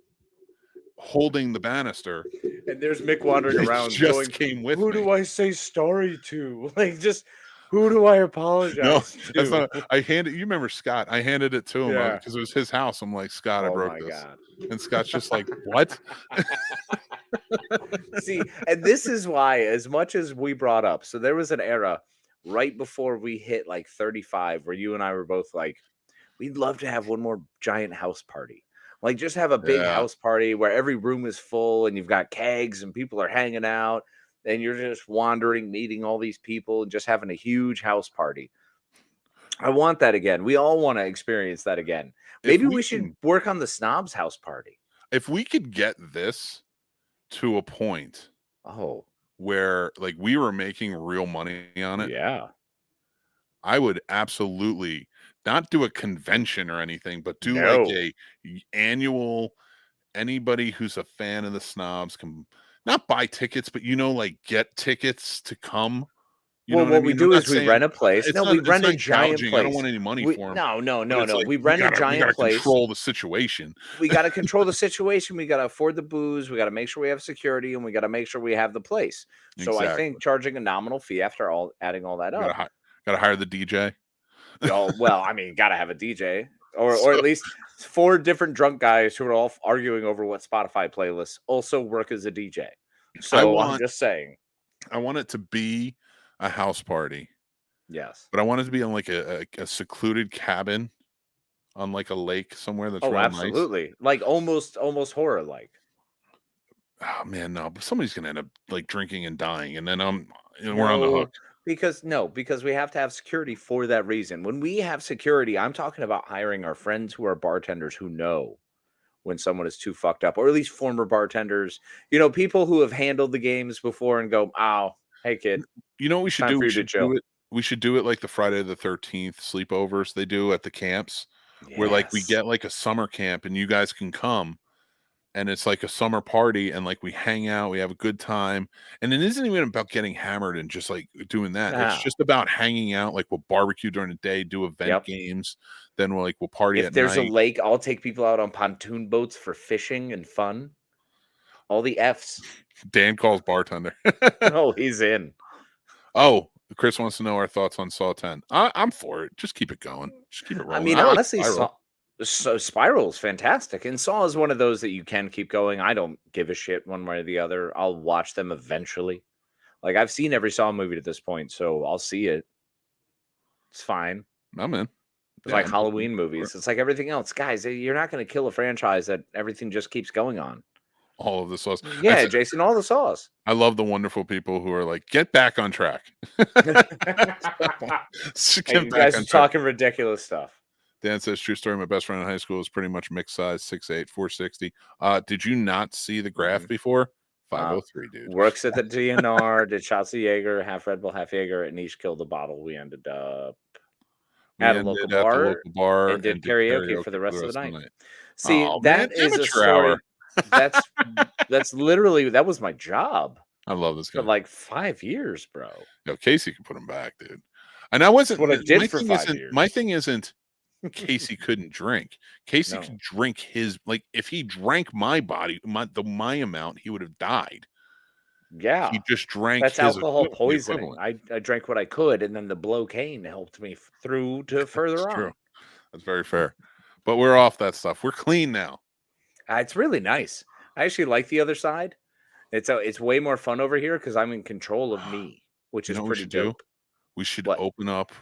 holding the banister. And there's Mick wandering around just came with who me. do I say sorry to? Like, just who do I apologize No, to? that's not. I handed. You remember Scott? I handed it to him Yeah. because it was his house. I'm like, Scott, I broke this, God. and Scott's just like, what? See, and this is why, as much as we brought up, so there was an era right before we hit like 35 where you and I were both like, we'd love to have one more giant house party. Like, just have a big house party where every room is full and you've got kegs and people are hanging out and you're just wandering, meeting all these people and just having a huge house party. I want that again. We all want to experience that again. Maybe we should work on the Snobs house party. If we could get this to a point where like we were making real money on it, I would absolutely not do a convention or anything, but do like a annual. Anybody who's a fan of the Snobs can not buy tickets, but like get tickets to come. Well, what we do is we rent a place. No, we rent a giant place. I don't want any money for them. No. Like, we rent a giant place. Control the situation. We got to control the situation. We got to afford the booze. We got to make sure we have security, and we got to make sure we have the place. So I think charging a nominal fee after adding all that up. Got to hire the DJ. Well, I mean, got to have a DJ, or at least 4 different drunk guys who are all arguing over what Spotify playlists also work as a DJ. So I'm just saying. I want it to be a house party, Yes. but I wanted to be on like a secluded cabin on like a lake somewhere that's Oh, real nice. absolutely. Like almost horror like. Oh man, no, but somebody's gonna end up like drinking and dying, and then we're on the hook. Because we have to have security for that reason. When we have security, I'm talking about hiring our friends who are bartenders who know when someone is too fucked up, or at least former bartenders, people who have handled the games before and go, "Oh, hey kid, You know what we should time do? for We you to should chill." do it. We should do it like the Friday the 13th sleepovers they do at the camps, where like we Yes. get like a summer camp and you guys can come, and it's like a summer party, and like we hang out, we have a good time, and it isn't even about getting hammered and just like doing that. It's No. just about hanging out. Like we'll barbecue during the day, do event Yep. games, then we'll party If at there's a night. lake, I'll take people out on pontoon boats for fishing and fun. All the F's. Dan calls bartender. Oh, he's in. Oh, Chris wants to know our thoughts on Saw 10. I'm for it. Just keep it going. Just keep it rolling. I mean, like honestly, Spiral. Spiral is fantastic, and Saw is one of those that you can keep going. I don't give a shit one way or the other. I'll watch them eventually. Like I've seen every Saw movie to this point, so I'll see it. It's fine. I'm in. It's Yeah, like I'm Halloween looking for movies. It's like everything else, guys. You're not going to kill a franchise that everything just keeps going on. all of the Saws. Yeah, Jason, all the Saws. I love the wonderful people who are like, get back on track. Hey, you guys are talking ridiculous stuff. Dan says, true story. My best friend in high school was pretty much mixed size, 6'8", 460. Did you not see the graph before? 503, dude. Works at the DNR, did shots of Jaeger, half Red Bull, half Jaeger, and each killed a bottle. We ended up at a local bar and did karaoke for the rest of the night. See, that is a story. That's literally, that was my job. I love this guy. For like 5 years, bro. Yo, Casey can put him back, dude. And I wasn't. What I did for 5 years. My thing isn't Casey couldn't drink. Casey could drink his, like, if he drank my body, my amount, he would have died. Yeah. He just drank. That's alcohol poisoning. I drank what I could, and then the Blocaine helped me through to further on. True. That's very fair. But we're off that stuff. We're clean now. It's really nice. I actually like the other side. It's way more fun over here because I'm in control of me, which is pretty dope. We should open up.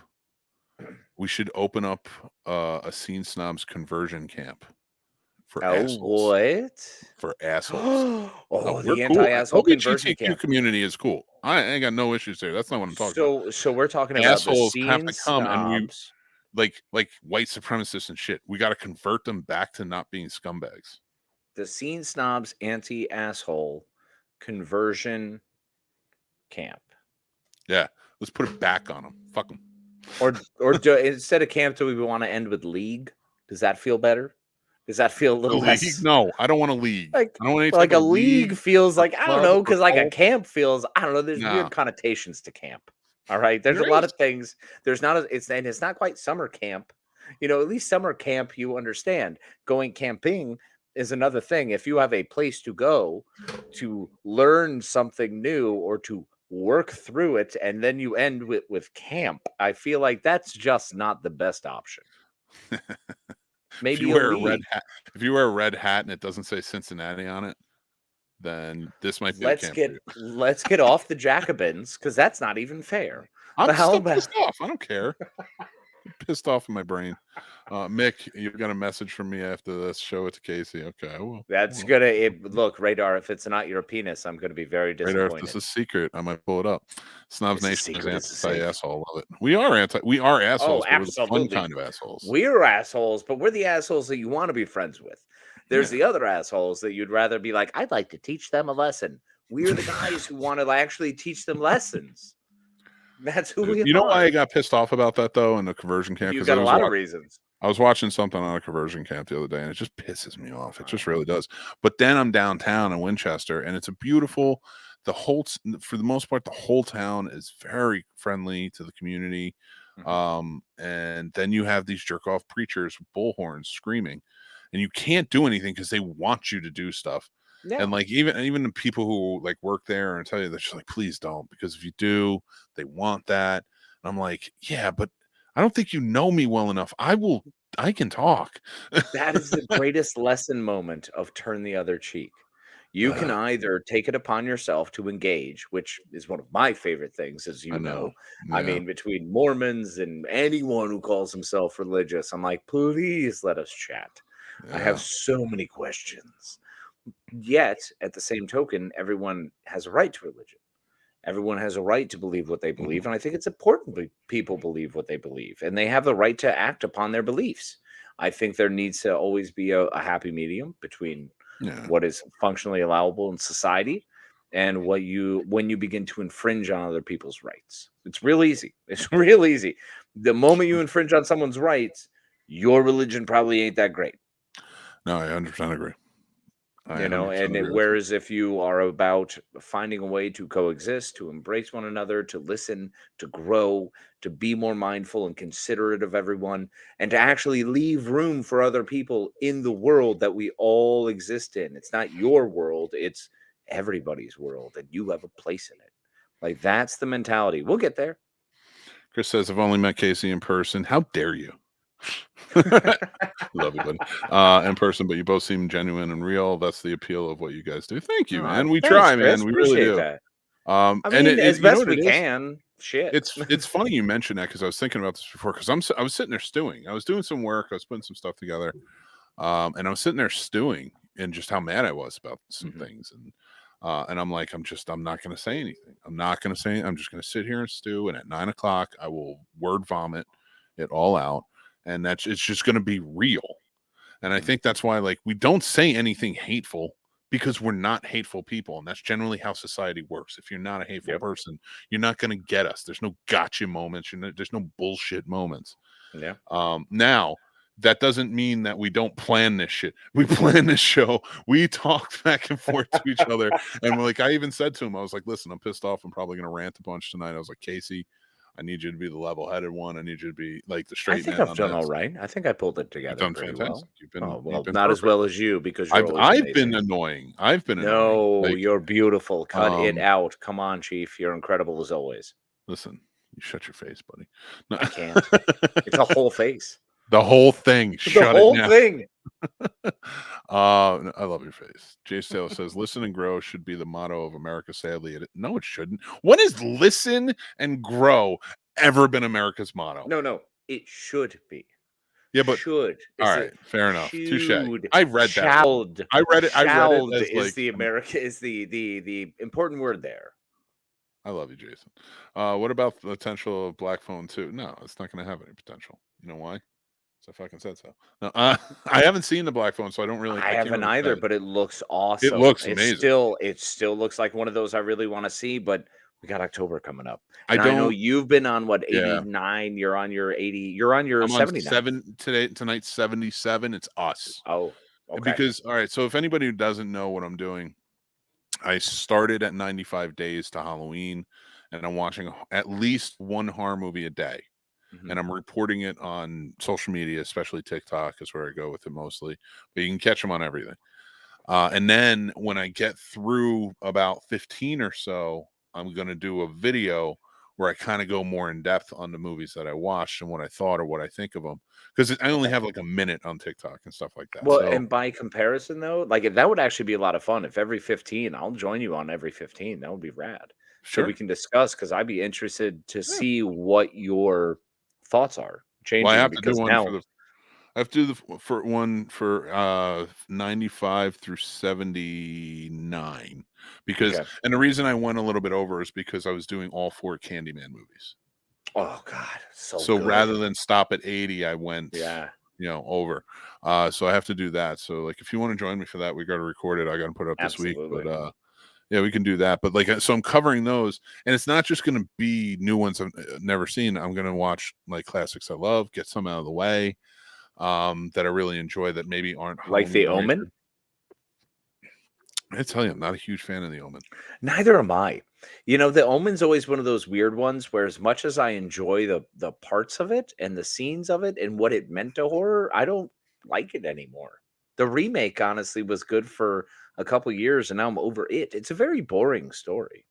We should open up a Scene Snobs conversion camp for assholes. What? For assholes. The anti-asshole conversion camp. Community is cool. I ain't got no issues there. That's not what I'm talking about. So we're talking about assholes the have to come Snobs. and like white supremacists and shit. We got to convert them back to not being scumbags. The Scene Snobs anti-asshole conversion camp. Yeah, let's put it back on them. Fuck them. Or instead of camp, do we want to end with league? Does that feel better? Does that feel a little less? No, I don't want a league. Like, I don't want like a league feels like, I don't know, because like a camp feels, I don't know, there's weird connotations to camp. All right. There's a lot of things. There's not it's not quite summer camp. At least summer camp, you understand. Going camping is another thing. If you have a place to go to learn something new or to work through it, and then you end with camp, I feel like that's just not the best option. Maybe if you wear a red hat, if you wear a red hat and it doesn't say Cincinnati on it, then this might be let's get off the Jacobins, because that's not even fair. I'm still pissed off. I don't care. I'm pissed off in my brain. Mick, you got a message from me after this. Show it to Casey. Okay, well, that's gonna look, Radar. If it's not your penis, I'm gonna be very disappointed. Radar, if this is secret, I might pull it up. Snobs Nation is anti-asshole. Love it. We are assholes. Oh, absolutely. Fun kind of assholes. We're assholes, but we're the assholes that you want to be friends with. There's the other assholes that you'd rather be like, I'd like to teach them a lesson. We're the guys who want to actually teach them lessons. That's who we are. You know why I got pissed off about that though in the conversion camp? You've got a lot of reasons. I was watching something on a conversion camp the other day, and it just pisses me off. It just really does. But then I'm downtown in Winchester, and it's a beautiful. For the most part, the whole town is very friendly to the community. Mm-hmm. And then you have these jerk off preachers with bullhorns screaming, and you can't do anything because they want you to do stuff. Yeah. And like even the people who like work there and tell you, they're just like, please don't, because if you do, they want that. And I'm like, yeah, but I don't think you know me well enough. I can talk. That is the greatest lesson moment of turn the other cheek. You can either take it upon yourself to engage, which is one of my favorite things, as I you know. know. I Yeah. mean, between Mormons and anyone who calls himself religious, I'm like, please let us chat. I have Yeah. so many questions. Yet, at the same token, everyone has a right to religion. Everyone has a right to believe what they believe. And I think it's important that people believe what they believe, and they have the right to act upon their beliefs. I think there needs to always be a happy medium between Yeah. what is functionally allowable in society and when you begin to infringe on other people's rights. It's real easy. It's real easy. The moment you infringe on someone's rights, your religion probably ain't that great. No, I 100% agree. I You know, 100% and agree with you. whereas if you are about finding a way to coexist, to embrace one another, to listen, to grow, to be more mindful and considerate of everyone, and to actually leave room for other people in the world that we all exist in. It's not your world, it's everybody's world, and you have a place in it. Like, that's the mentality. We'll get there. Chris says, I've only met Casey in person. How dare you? Love you, buddy. In person, but you both seem genuine and real. That's the appeal of what you guys do. Thank you, man. We Thanks, try, Chris. man. We really Appreciate do. that. And I mean, as you know best what we it is? can. Shit. It's funny you mentioned that because I was thinking about this before. Because I was sitting there stewing. I was doing some work. I was putting some stuff together, and I was sitting there stewing and just how mad I was about some things. And I'm like, I'm not going to say anything. I'm not going to say. I'm just going to sit here and stew. And at 9 o'clock, I will word vomit it all out. And it's just going to be real. And I think that's why, like, we don't say anything hateful because we're not hateful people. And that's generally how society works. If you're not a hateful person, you're not going to get us. There's no gotcha moments. There's no bullshit moments. Yeah. Now, that doesn't mean that we don't plan this shit. We plan this show. We talk back and forth to each other. And like, I even said to him, I was like, listen, I'm pissed off. I'm probably going to rant a bunch tonight. I was like, Casey, I need you to be the level-headed one. I need you to be like the straight man. I think I've done all right. I think I pulled it together. You've done pretty fantastic. Well. You've been Not perfect. as well as you, because you're always I've amazing. been annoying. I've been annoying. No, Like, you're beautiful. Cut it out. Come on, Chief. You're incredible as always. Listen, you shut your face, buddy. No. I can't. It's a whole face. The whole thing. Shut the whole it now. thing. I love your face. Jace Taylor says, listen and grow should be the motto of America. Sadly, no, it shouldn't. When has listen and grow ever been America's motto? No, it should be. Yeah, but should. All right, fair enough. Touche. I read that. I read it as like the America is the important word there. I love you, Jason. What about the potential of Black Phone 2? No, it's not going to have any potential. You know why? I fucking said so. No, I haven't seen the Black Phone, so I don't really. I haven't either, but it looks awesome. It looks amazing. It still looks like one of those I really want to see, but we got October coming up. I know you've been on 89. You're on your 80. You're on your 79. Tonight's 77. It's us. Oh, okay. Because all right. So if anybody who doesn't know what I'm doing, I started at 95 days to Halloween, and I'm watching at least one horror movie a day. And I'm reporting it on social media, especially TikTok is where I go with it mostly. But you can catch them on everything. And then when I get through about 15 or so, I'm going to do a video where I kind of go more in depth on the movies that I watched and what I thought or what I think of them. Because I only have like a minute on TikTok and stuff like that. Well, and by comparison, though, like that would actually be a lot of fun. If every 15, I'll join you on every 15. That would be rad. Sure. So we can discuss, because I'd be interested to see what your thoughts are changing. Well, I have to do one I have to do one for 95 through 79 because and the reason I went a little bit over is because I was doing all 4 Candyman movies. Oh God, so good. Rather than stop at 80, I went over. So I have to do that. So like if you want to join me for that, we got to record it. I got to put it up this week, but yeah, we can do that. But like, so I'm covering those, and it's not just going to be new ones I've never seen. I'm going to watch like classics I love, get some out of the way that I really enjoy that maybe aren't like The Omen. I tell you, I'm not a huge fan of The Omen. Neither am I. You know, The Omen's always one of those weird ones where, as much as I enjoy the parts of it and the scenes of it and what it meant to horror, I don't like it anymore. The remake, honestly, was good for a couple years, and now I'm over it. It's a very boring story.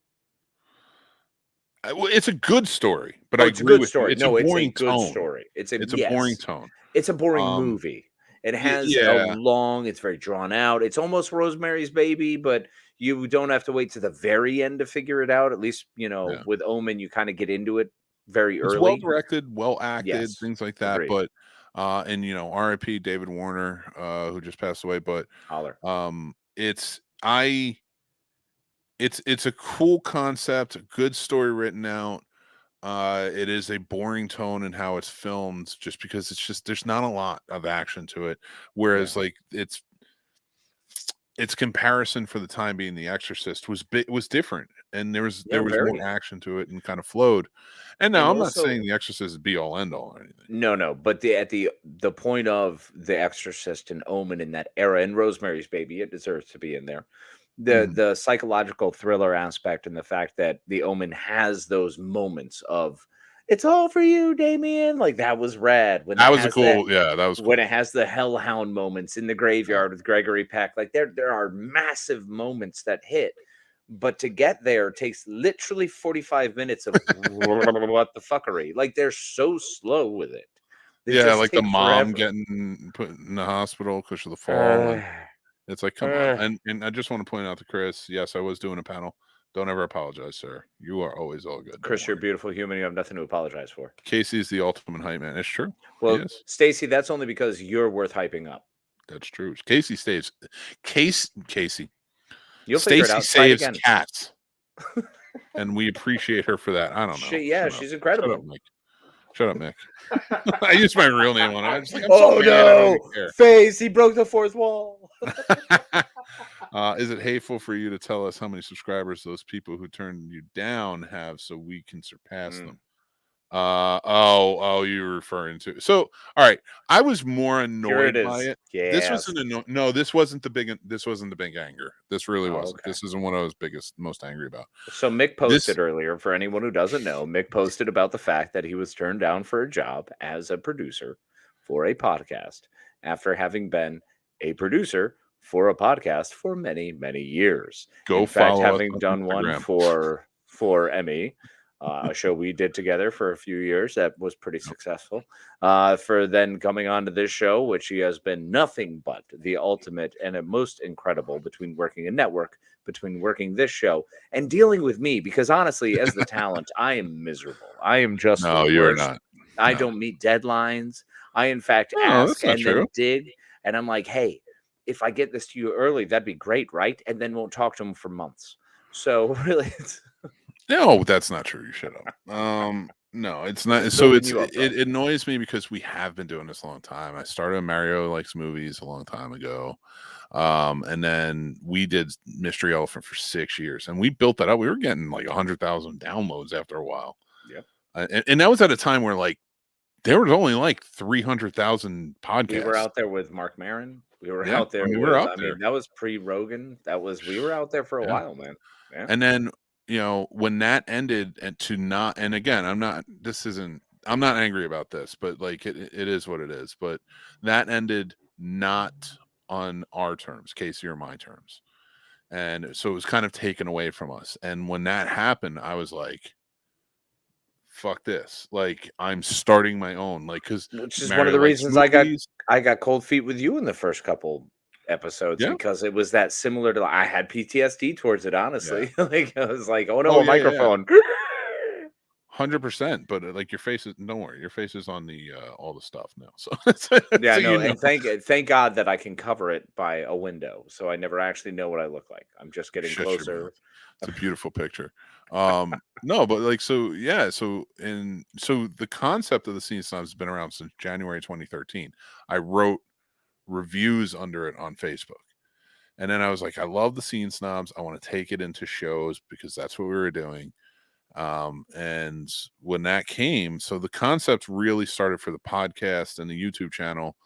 Well, it's a good story, but it's a good story. It's a boring good tone. story. It's a boring tone. It's a boring movie. It has it's very drawn out. It's almost Rosemary's Baby, but you don't have to wait to the very end to figure it out. At least, with Omen, you kind of get into it very It's early. well directed, well acted, Yes, things like that. agreed. But and R.I.P. David Warner, who just passed away. But Holler. it's a cool concept, a good story written out. It is a boring tone in how it's filmed, just because there's not a lot of action to it. Whereas like its comparison for the time being, The Exorcist was different, and there was more action to it and kind of flowed. And now I'm not saying The Exorcist is be all end all or anything. No, but the point of The Exorcist and Omen in that era, and Rosemary's Baby, it deserves to be in there. The psychological thriller aspect, and the fact that The Omen has those moments of "It's all for you, Damien," like that was rad. When that was that was cool. When it has the hellhound moments in the graveyard with Gregory Peck, like there are massive moments that hit. But to get there takes literally 45 minutes of what the fuckery. Like they're so slow with it. Like the mom getting put in the hospital because of the fall. It's like, come on. And I just want to point out to Chris, yes, I was doing a panel. Don't ever apologize, sir. You are always all good. Chris, you're a beautiful human. You have nothing to apologize for. Casey's the ultimate hype man. It's true. Well, Stacy, that's only because you're worth hyping up. That's true. Casey stays. Casey. You'll figure it out. Saves cats. And we appreciate her for that. I don't know. She's incredible. Shut up, Mick. I used my real name on it. I was like, Face, he broke the fourth wall. Is it hateful for you to tell us how many subscribers those people who turned you down have so we can surpass them? You're referring to. So, all right. I was more annoyed by it. Yeah. This wasn't no, this wasn't the big anger. This really wasn't. Okay. This isn't what I was most angry about. So Mick posted earlier, for anyone who doesn't know, Mick posted about the fact that he was turned down for a job as a producer for a podcast after having been a producer for a podcast for many, many years. In fact, having done one for Emmy, a show we did together for a few years that was pretty successful. For then coming on to this show, which he has been nothing but the ultimate and most incredible between working a network, between working this show, and dealing with me. Because honestly, as the talent, I am miserable. I am just you're not. I don't meet deadlines. I, in fact, ask and then dig. And I'm like, hey, if I get this to you early, that'd be great, right? And then won't talk to him for months. So really, no, that's not true. You shut up. No, it's not. So it annoys me because we have been doing this a long time. I started Mario Likes Movies a long time ago. And then we did Mystery Elephant for 6 years, and we built that up. We were getting like 100,000 downloads after a while. Yeah. And that was at a time where like there was only like 300,000 podcasts. We were out there with Mark Maron. We were out there. We were out there. That was pre-Rogan. We were out there for a while, man. Yeah. And then, when that ended, and again, I'm not angry about this, but like it is what it is. But that ended not on our terms, Casey or my terms. And so it was kind of taken away from us. And when that happened, I was like, fuck this. Like, I'm starting my own, like, because which is one of the reasons I got cold feet with you in the first couple episodes, because it was that similar to, I had PTSD towards it, honestly. Like, I was like, oh no, microphone. 100%, but like your face is, don't worry, your face is on the all the stuff now. So and thank God that I can cover it by a window, so I never actually know what I look like. I'm just getting closer. It's a beautiful picture. No, but like so the concept of the Scene Snobs has been around since January 2013. I wrote reviews under it on Facebook, and then I was like, I love the Scene Snobs. I want to take it into shows because that's what we were doing. And when that came, so the concept really started for the podcast and the YouTube channel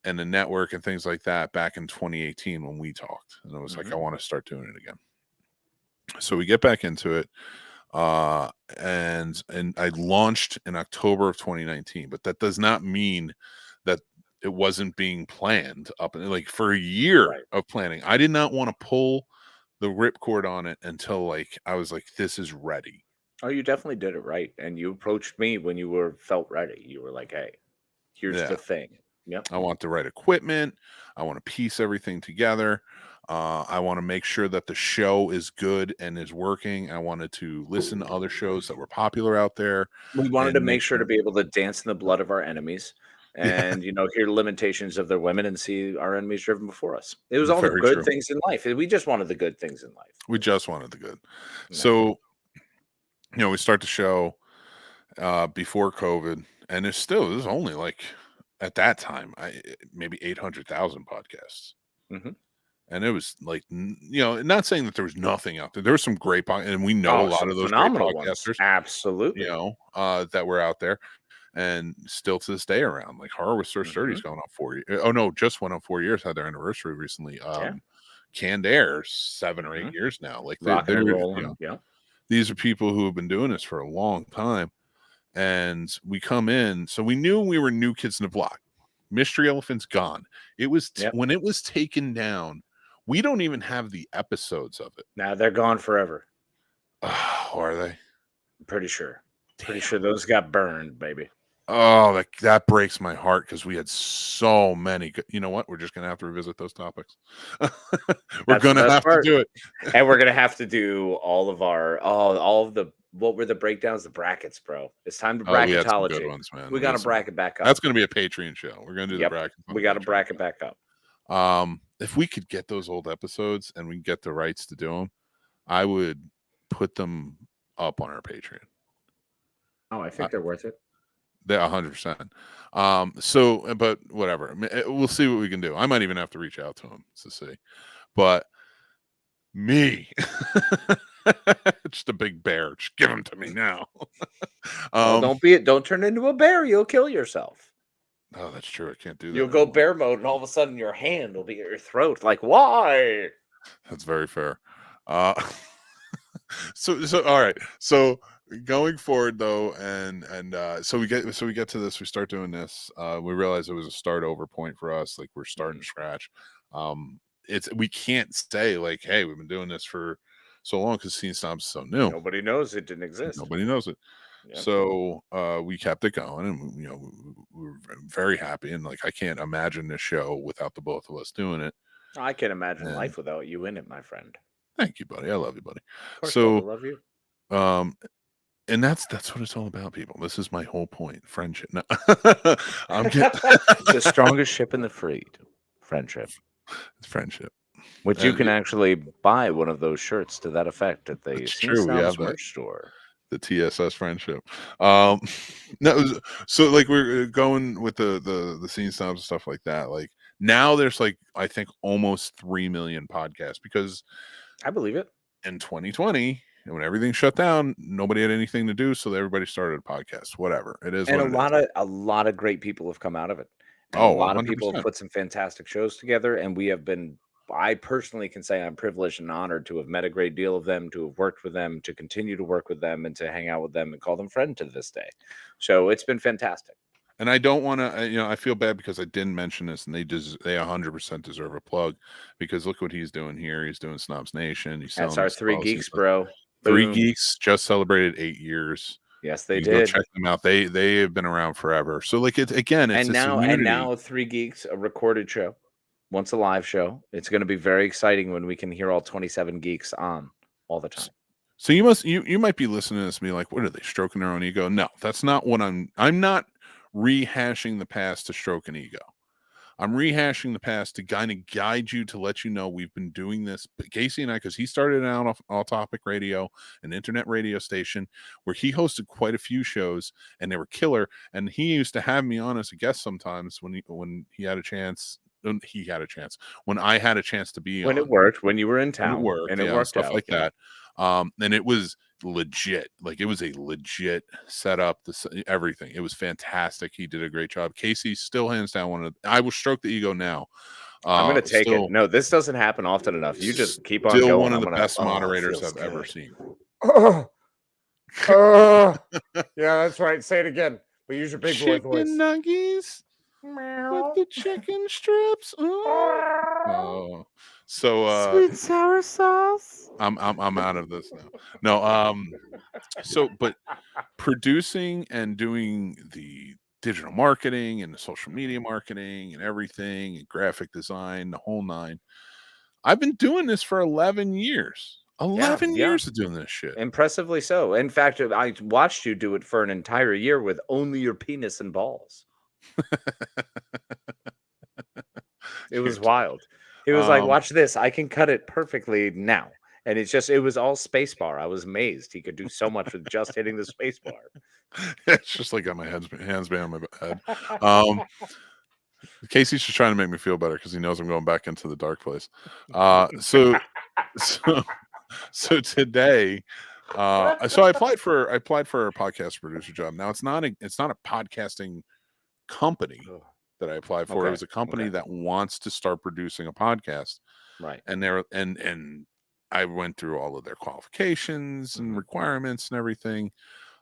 and the network and things like that back in 2018 when we talked, and I was like, I want to start doing it again. So we get back into it, and I launched in October of 2019, but that does not mean that it wasn't being planned up and like for a year of planning. I did not want to pull the ripcord on it until like I was like, this is ready. Oh, you definitely did it right. And you approached me when you felt ready. You were like, hey, here's the thing. Yep. I want the right equipment. I want to piece everything together. I want to make sure that the show is good and is working. I wanted to listen to other shows that were popular out there. We wanted and to make sure to be able to dance in the blood of our enemies Yeah, and, hear the limitations of their women and see our enemies driven before us. It was all the very good true. things in life. We just wanted the good things in life. We just wanted the good. No. So, we start the show before COVID, and there's only like at that time, maybe 800,000 podcasts. Mhm. And it was like, not saying that there was nothing out there. There were some great podcasts, and we know a lot some of those great phenomenal ones. podcasters, Absolutely. that were out there and still to this day around. Like Horror with Sir Sturdy's going on 4 years. Oh no, just went on 4 years, had their anniversary recently. Canned Air, 7 or 8 years now. Like Rocking and they're rolling. Yeah. these are people who have been doing this for a long time. And we come in, so we knew we were new kids in the block. Mystery Elephant's gone. It was when it was taken down. We don't even have the episodes of it. Now they're gone forever. Are they? I'm pretty sure. Pretty sure those got burned, baby. Oh, that breaks my heart because we had so many. You know what? We're just gonna have to revisit those topics. We're gonna have to do it, and we're gonna have to do all of our all of the what were the breakdowns, the brackets, bro. It's time to bracketology. We had some good ones, man. We got to bracket back up. That's gonna be a Patreon show. We're gonna do the bracket. We got to bracket back up. If we could get those old episodes and we get the rights to do them, I would put them up on our Patreon. Oh, I think they're worth it. They're 100%. But whatever. We'll see what we can do. I might even have to reach out to him to see. But me, just a big bear. Just give him to me now. Don't turn into a bear. You'll kill yourself. Oh, that's true. I can't do that. You'll go bear mode, and all of a sudden your hand will be at your throat. Like, why? That's very fair. So all right. So going forward though, and so we get to this, we start doing this. We realize it was a start over point for us. Like we're starting to scratch. We can't say like, hey, we've been doing this for so long because Scene Snobs is so new. Nobody knows it didn't exist. Nobody knows it. Yeah. So we kept it going, and we were very happy. And like, I can't imagine this show without the both of us doing it. I can't imagine life without you in it, my friend. Thank you, buddy. I love you, buddy. Of course, I love you. And that's what it's all about, people. This is my whole point. Friendship. No. I'm the strongest ship in the fleet. Friendship. It's friendship. Which you can actually buy one of those shirts to that effect at the Scene Snobs merch store. The TSS friendship. No, so like we're going with the Scene Snobs and stuff like that. Like now there's like I think almost 3 million podcasts because I believe it. In 2020, when everything shut down, nobody had anything to do, so everybody started a podcast. Whatever it is, and a lot of great people have come out of it. And a lot 100%. Of people have put some fantastic shows together, and we have been. I personally can say I'm privileged and honored to have met a great deal of them, to have worked with them, to continue to work with them, and to hang out with them and call them friend to this day. So it's been fantastic. And I don't want to, I feel bad because I didn't mention this, and they 100% deserve a plug because look what he's doing here. He's doing Snobs Nation. That's our 3 geeks, bro. 3 geeks just celebrated 8 years. Yes, they did. Go check them out. They have been around forever. So like it's now 3 geeks, a recorded show. Once a live show. It's going to be very exciting when we can hear all 27 geeks on all the time. So you might be listening to this and be like, what are they stroking their own ego? No, that's not what I'm not rehashing the past to stroke an ego. I'm rehashing the past to kind of guide you to let you know we've been doing this. But Casey and I, because he started out off All Topic Radio, an internet radio station where he hosted quite a few shows and they were killer. And he used to have me on as a guest sometimes when he had a chance. When I had a chance to be when on. It worked, when you were in town, and it worked stuff out, like that. And it was legit. Like it was a legit setup. Everything. It was fantastic. He did a great job. Casey still hands down I will stroke the ego now. I'm going to take it. No, this doesn't happen often enough. You just keep on going. Still one of the best moderators I've ever seen. Yeah, that's right. Say it again. But use your big boy voice. Chicken nuggets. With the chicken strips. Oh. So sweet sour sauce. I'm out of this now. No, so but producing and doing the digital marketing and the social media marketing and everything and graphic design, the whole nine. I've been doing this for 11 years. 11 years of doing this shit. Impressively so. In fact, I watched you do it for an entire year with only your penis and balls. It was wild. He was like, watch this. I can cut it perfectly now. And it was all spacebar. I was amazed. He could do so much with just hitting the spacebar. It's just like got my hands behind my head. Casey's just trying to make me feel better because he knows I'm going back into the dark place. So today, so I applied for a podcast producer job. Now it's not a podcasting company that I applied for. It was a company that wants to start producing a podcast, right? And I went through all of their qualifications and requirements and everything.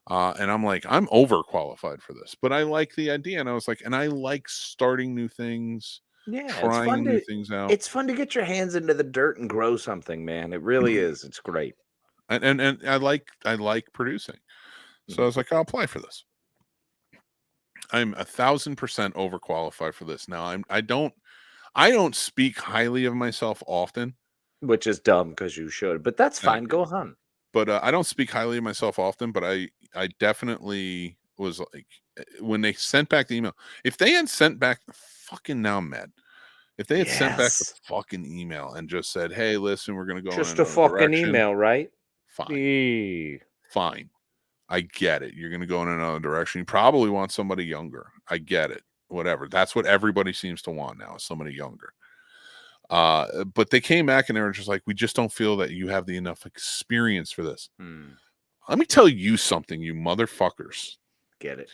And I'm like, I'm overqualified for this, but I like the idea. And I was like, and I like starting new things, trying new things out. It's fun to get your hands into the dirt and grow something, man. It really is. It's great. And I like producing. So I was like, I'll apply for this. I'm 1,000% overqualified for this. Now I don't speak highly of myself often, which is dumb because you should, but that's fine. Go on. But I don't speak highly of myself often, but I definitely was like, when they sent back the email, if they had sent back now I'm mad. If they had sent back the fucking email and just said, hey, listen, we're going to go just a fucking email, right? Fine. Fine. I get it. You're going to go in another direction. You probably want somebody younger. I get it. Whatever. That's what everybody seems to want now, is somebody younger. But they came back and they were just like, we just don't feel that you have the enough experience for this. Let me tell you something, you motherfuckers. Get it.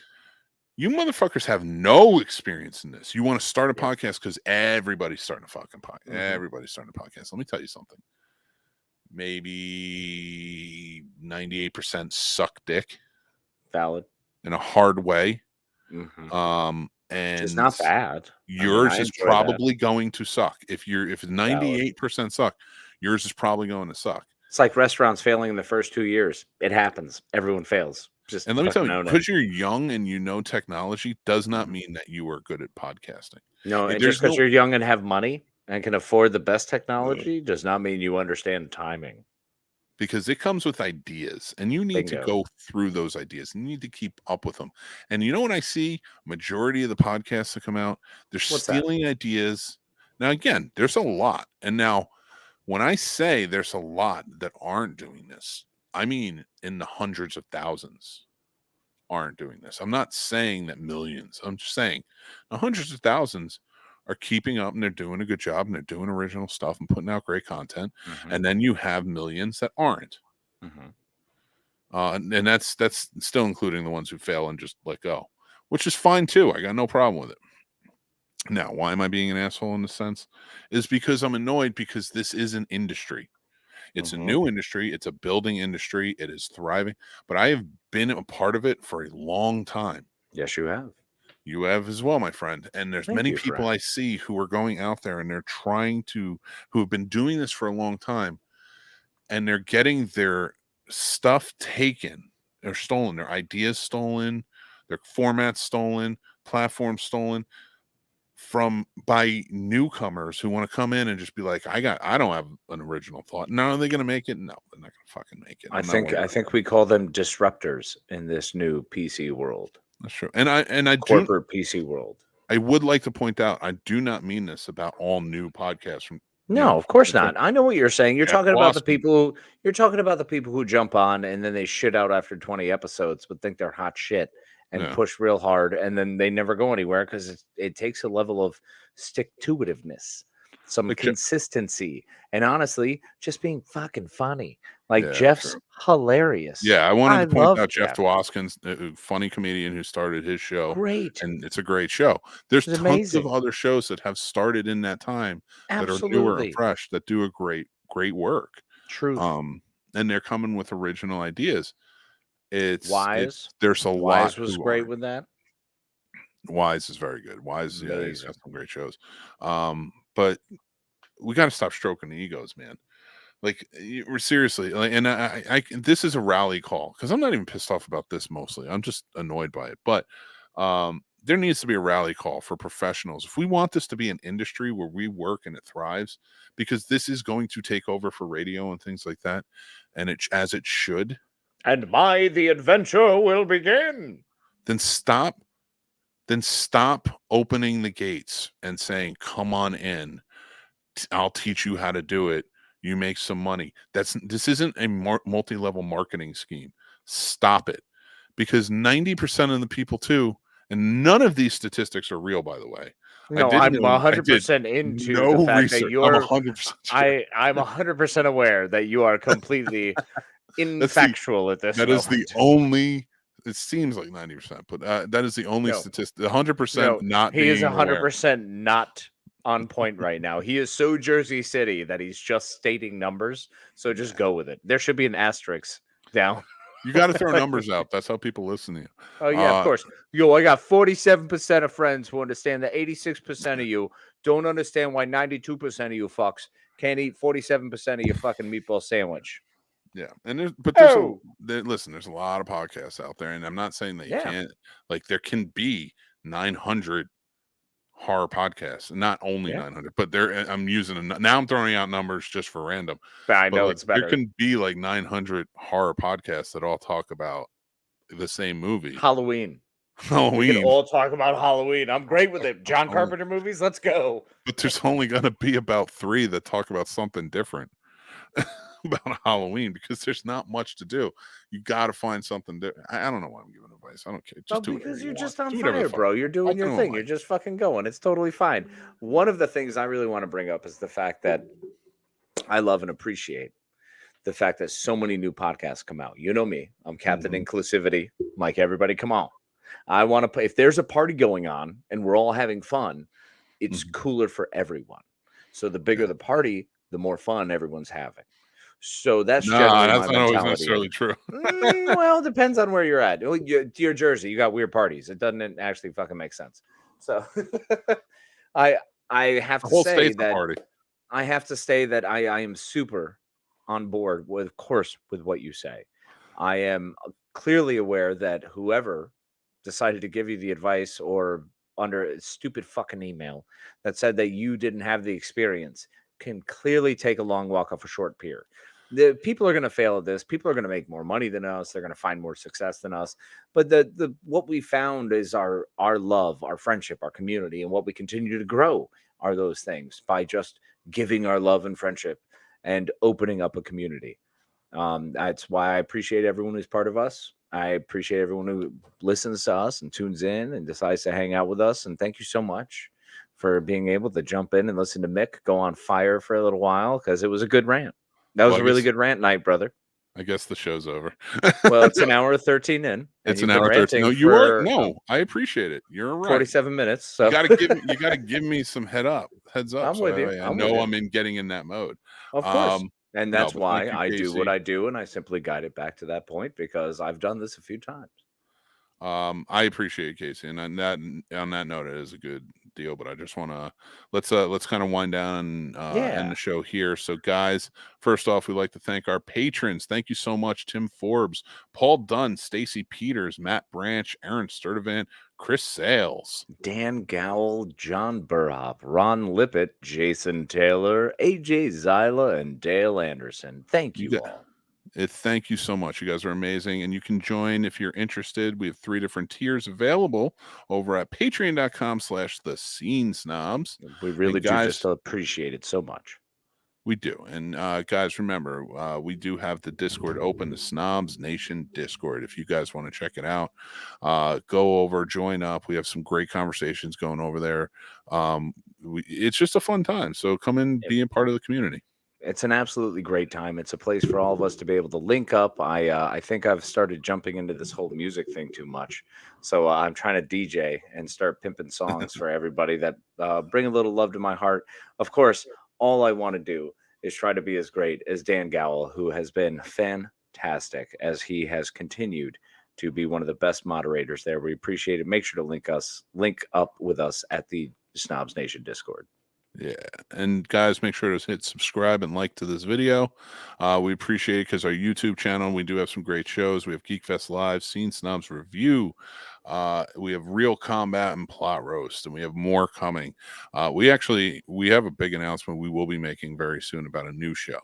You motherfuckers have no experience in this. You want to start a podcast because everybody's starting a fucking podcast. Everybody's starting a podcast. Let me tell you something. Maybe 98% suck dick. Valid. In a hard way. And it's not bad. Yours is probably going to suck. If 98% suck, yours is probably going to suck. It's like restaurants failing in the first 2 years. It happens. Everyone fails. And let me tell you, because you're young and you know technology does not mean that you are good at podcasting. No, and just because you're young and have money and can afford the best technology does not mean you understand timing. Because it comes with ideas, and you need to go through those ideas. You need to keep up with them. And you know what I see? Majority of the podcasts that come out, they're stealing ideas. Now, again, there's a lot. And now, when I say there's a lot that aren't doing this, I mean in the hundreds of thousands aren't doing this. I'm not saying that millions. I'm just saying the hundreds of thousands are keeping up, and they're doing a good job, and they're doing original stuff and putting out great content. And then you have millions that aren't. And that's still including the ones who fail and just let go, which is fine too. I got no problem with it. Now, why am I being an asshole in this sense? Is because I'm annoyed because this is an industry. It's a new industry. It's a building industry. It is thriving, but I have been a part of it for a long time. Yes, you have. You have as well, my friend. And there's many people I see who are going out there and they're who have been doing this for a long time, and they're getting their stuff taken. They're stolen, their ideas stolen, their formats stolen, platforms stolen by newcomers who want to come in and just be like, I don't have an original thought. No, are they going to make it? No, they're not going to fucking make it. I think we call them disruptors in this new PC world. That's true. And corporate PC world. I would like to point out, I do not mean this about all new podcasts from. No, of course not. I know what you're saying. You're talking about the people who jump on and then they shit out after 20 episodes, but think they're hot shit and push real hard, and then they never go anywhere because it takes a level of stick-to-itiveness, some consistency, and honestly, just being fucking funny. Like Jeff's hilarious. Yeah, I wanted to point out Jeff Dwoskins, a funny comedian who started his show. Great. And it's a great show. There's tons of other shows that have started in that time that are newer and fresh, that do a great work. True. And they're coming with original ideas. Wise was great with that. Wise is very good. Wise, he's got some great shows. But we got to stop stroking the egos, man. Like, we're seriously, like, and I this is a rally call because I'm not even pissed off about this mostly. I'm just annoyed by it. But there needs to be a rally call for professionals. If we want this to be an industry where we work and it thrives, because this is going to take over for radio and things like that, and as it should. And the adventure will begin. Then stop opening the gates and saying, come on in. I'll teach you how to do it. You make some money. This isn't a multi-level marketing scheme. Stop it. Because 90% of the people too, and none of these statistics are real, by the way. No, I'm 100% into the fact that you're. I'm 100%. I'm 100% aware that you are completely infactual at this. That is the only. It seems like 90%, but that is the only statistic. 100% not. He is 100% not on point right now. He is so Jersey City that he's just stating numbers. So just go with it. There should be an asterisk down. You got to throw numbers out. That's how people listen to you. Oh, yeah, of course. I got 47% of friends who understand that 86% of you don't understand why 92% of you fucks can't eat 47% of your fucking meatball sandwich. Yeah. And listen, there's a lot of podcasts out there, and I'm not saying that you can't. Like, there can be 900 horror podcasts, not only 900, but I'm throwing out numbers just for random. I know it's better. There can be like 900 horror podcasts that all talk about the same movie. Halloween. We can all talk about Halloween. I'm great with it. John Carpenter movies, let's go. But there's only going to be about 3 that talk about something different about Halloween, because there's not much to do. You got to find something different. I don't know why I'm giving advice. I don't care. Just do it. Because you're just on fire, bro. You're doing your thing. You're just fucking going. It's totally fine. One of the things I really want to bring up is the fact that I love and appreciate the fact that so many new podcasts come out. You know me. I'm Captain Inclusivity. Like, everybody, come on. I want to play. If there's a party going on and we're all having fun, it's cooler for everyone. So the bigger the party, the more fun everyone's having. So that's not always necessarily true. Well, it depends on where you're at. You're Jersey. You got weird parties. It doesn't actually fucking make sense. So I have to say that I have to say that I am super on board with, of course, with what you say. I am clearly aware that whoever decided to give you the advice or under a stupid fucking email that said that you didn't have the experience can clearly take a long walk off a short pier. The people are going to fail at this. People are going to make more money than us. They're going to find more success than us. But the what we found is our love, our friendship, our community, and what we continue to grow are those things by just giving our love and friendship and opening up a community. That's why I appreciate everyone who's part of us. I appreciate everyone who listens to us and tunes in and decides to hang out with us. And thank you so much for being able to jump in and listen to Mick go on fire for a little while, because it was a good rant. That was a really good rant night, brother. I guess the show's over. Well, it's an hour 13 in. It's an hour 13. No, you are. No, I appreciate it. You're right. 47 minutes. So you gotta give me some heads up. I'm with you. I know I'm getting in that mode. Of course. And that's why I do what I do, and I simply guide it back to that point, because I've done this a few times. I appreciate Casey, and on that note, it is a good deal. But I just want to let's kind of wind down and end the show here. So, guys, first off, we'd like to thank our patrons. Thank you so much, Tim Forbes, Paul Dunn, Stacy Peters, Matt Branch, Aaron Sturdivant, Chris Sales, Dan Gowell, John Burhoff, Ron Lippett, Jason Taylor, AJ Zyla, and Dale Anderson. Thank you all. Thank you so much. You guys are amazing. And you can join if you're interested. We have 3 different tiers available over at patreon.com/thescenesnobs. We really do just appreciate it so much. We do. And guys, remember, we do have the Discord open, the Snobs Nation Discord. If you guys want to check it out, go over, join up. We have some great conversations going over there. It's just a fun time. So come in, be a part of the community. It's an absolutely great time. It's a place for all of us to be able to link up. I think I've started jumping into this whole music thing too much. So I'm trying to DJ and start pimping songs for everybody that bring a little love to my heart. Of course, all I want to do is try to be as great as Dan Gowell, who has been fantastic as he has continued to be one of the best moderators there. We appreciate it. Make sure to link up with us at the Snobs Nation Discord. Yeah. And guys, make sure to hit subscribe and like to this video. We appreciate it because our YouTube channel, we do have some great shows. We have Geek Fest Live, Scene Snobs Review. We have Real Combat and Plot Roast, and we have more coming. We have a big announcement we will be making very soon about a new show.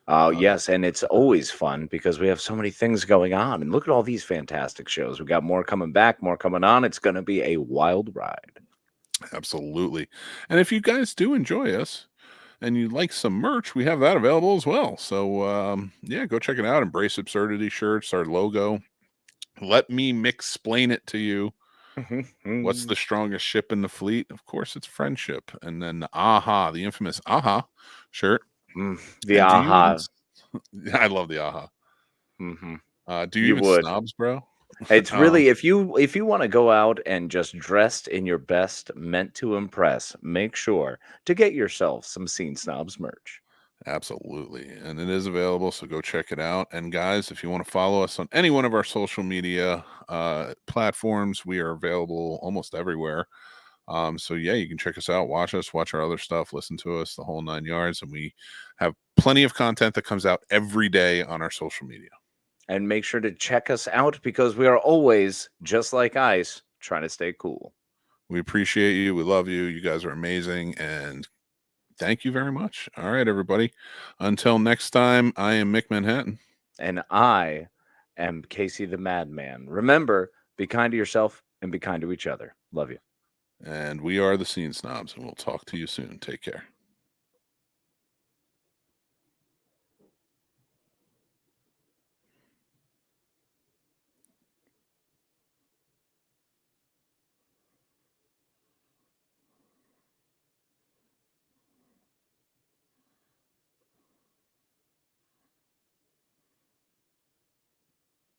Yes, and it's always fun because we have so many things going on. And look at all these fantastic shows. We got more coming back, more coming on. It's going to be a wild ride. Absolutely. And if you guys do enjoy us and you like some merch, we have that available as well. So, yeah, go check it out. Embrace Absurdity shirts, our logo. Let me explain it to you. What's the strongest ship in the fleet? Of course, it's friendship. And then the infamous AHA shirt. The AHA. I love the AHA. Do you You even would. snobs, bro? It's really if you want to go out and just dressed in your best, meant to impress, make sure to get yourself some Scene Snobs merch. Absolutely. And it is available, so go check it out. And guys, if you want to follow us on any one of our social media platforms, we are available almost everywhere. So yeah, you can check us out, watch our other stuff, listen to us, the whole 9 yards. And we have plenty of content that comes out every day on our social media. And make sure to check us out because we are always, just like ice, trying to stay cool. We appreciate you. We love you. You guys are amazing. And thank you very much. All right, everybody. Until next time, I am Mick Manhattan. And I am Casey the Madman. Remember, be kind to yourself and be kind to each other. Love you. And we are the Scene Snobs, and we'll talk to you soon. Take care.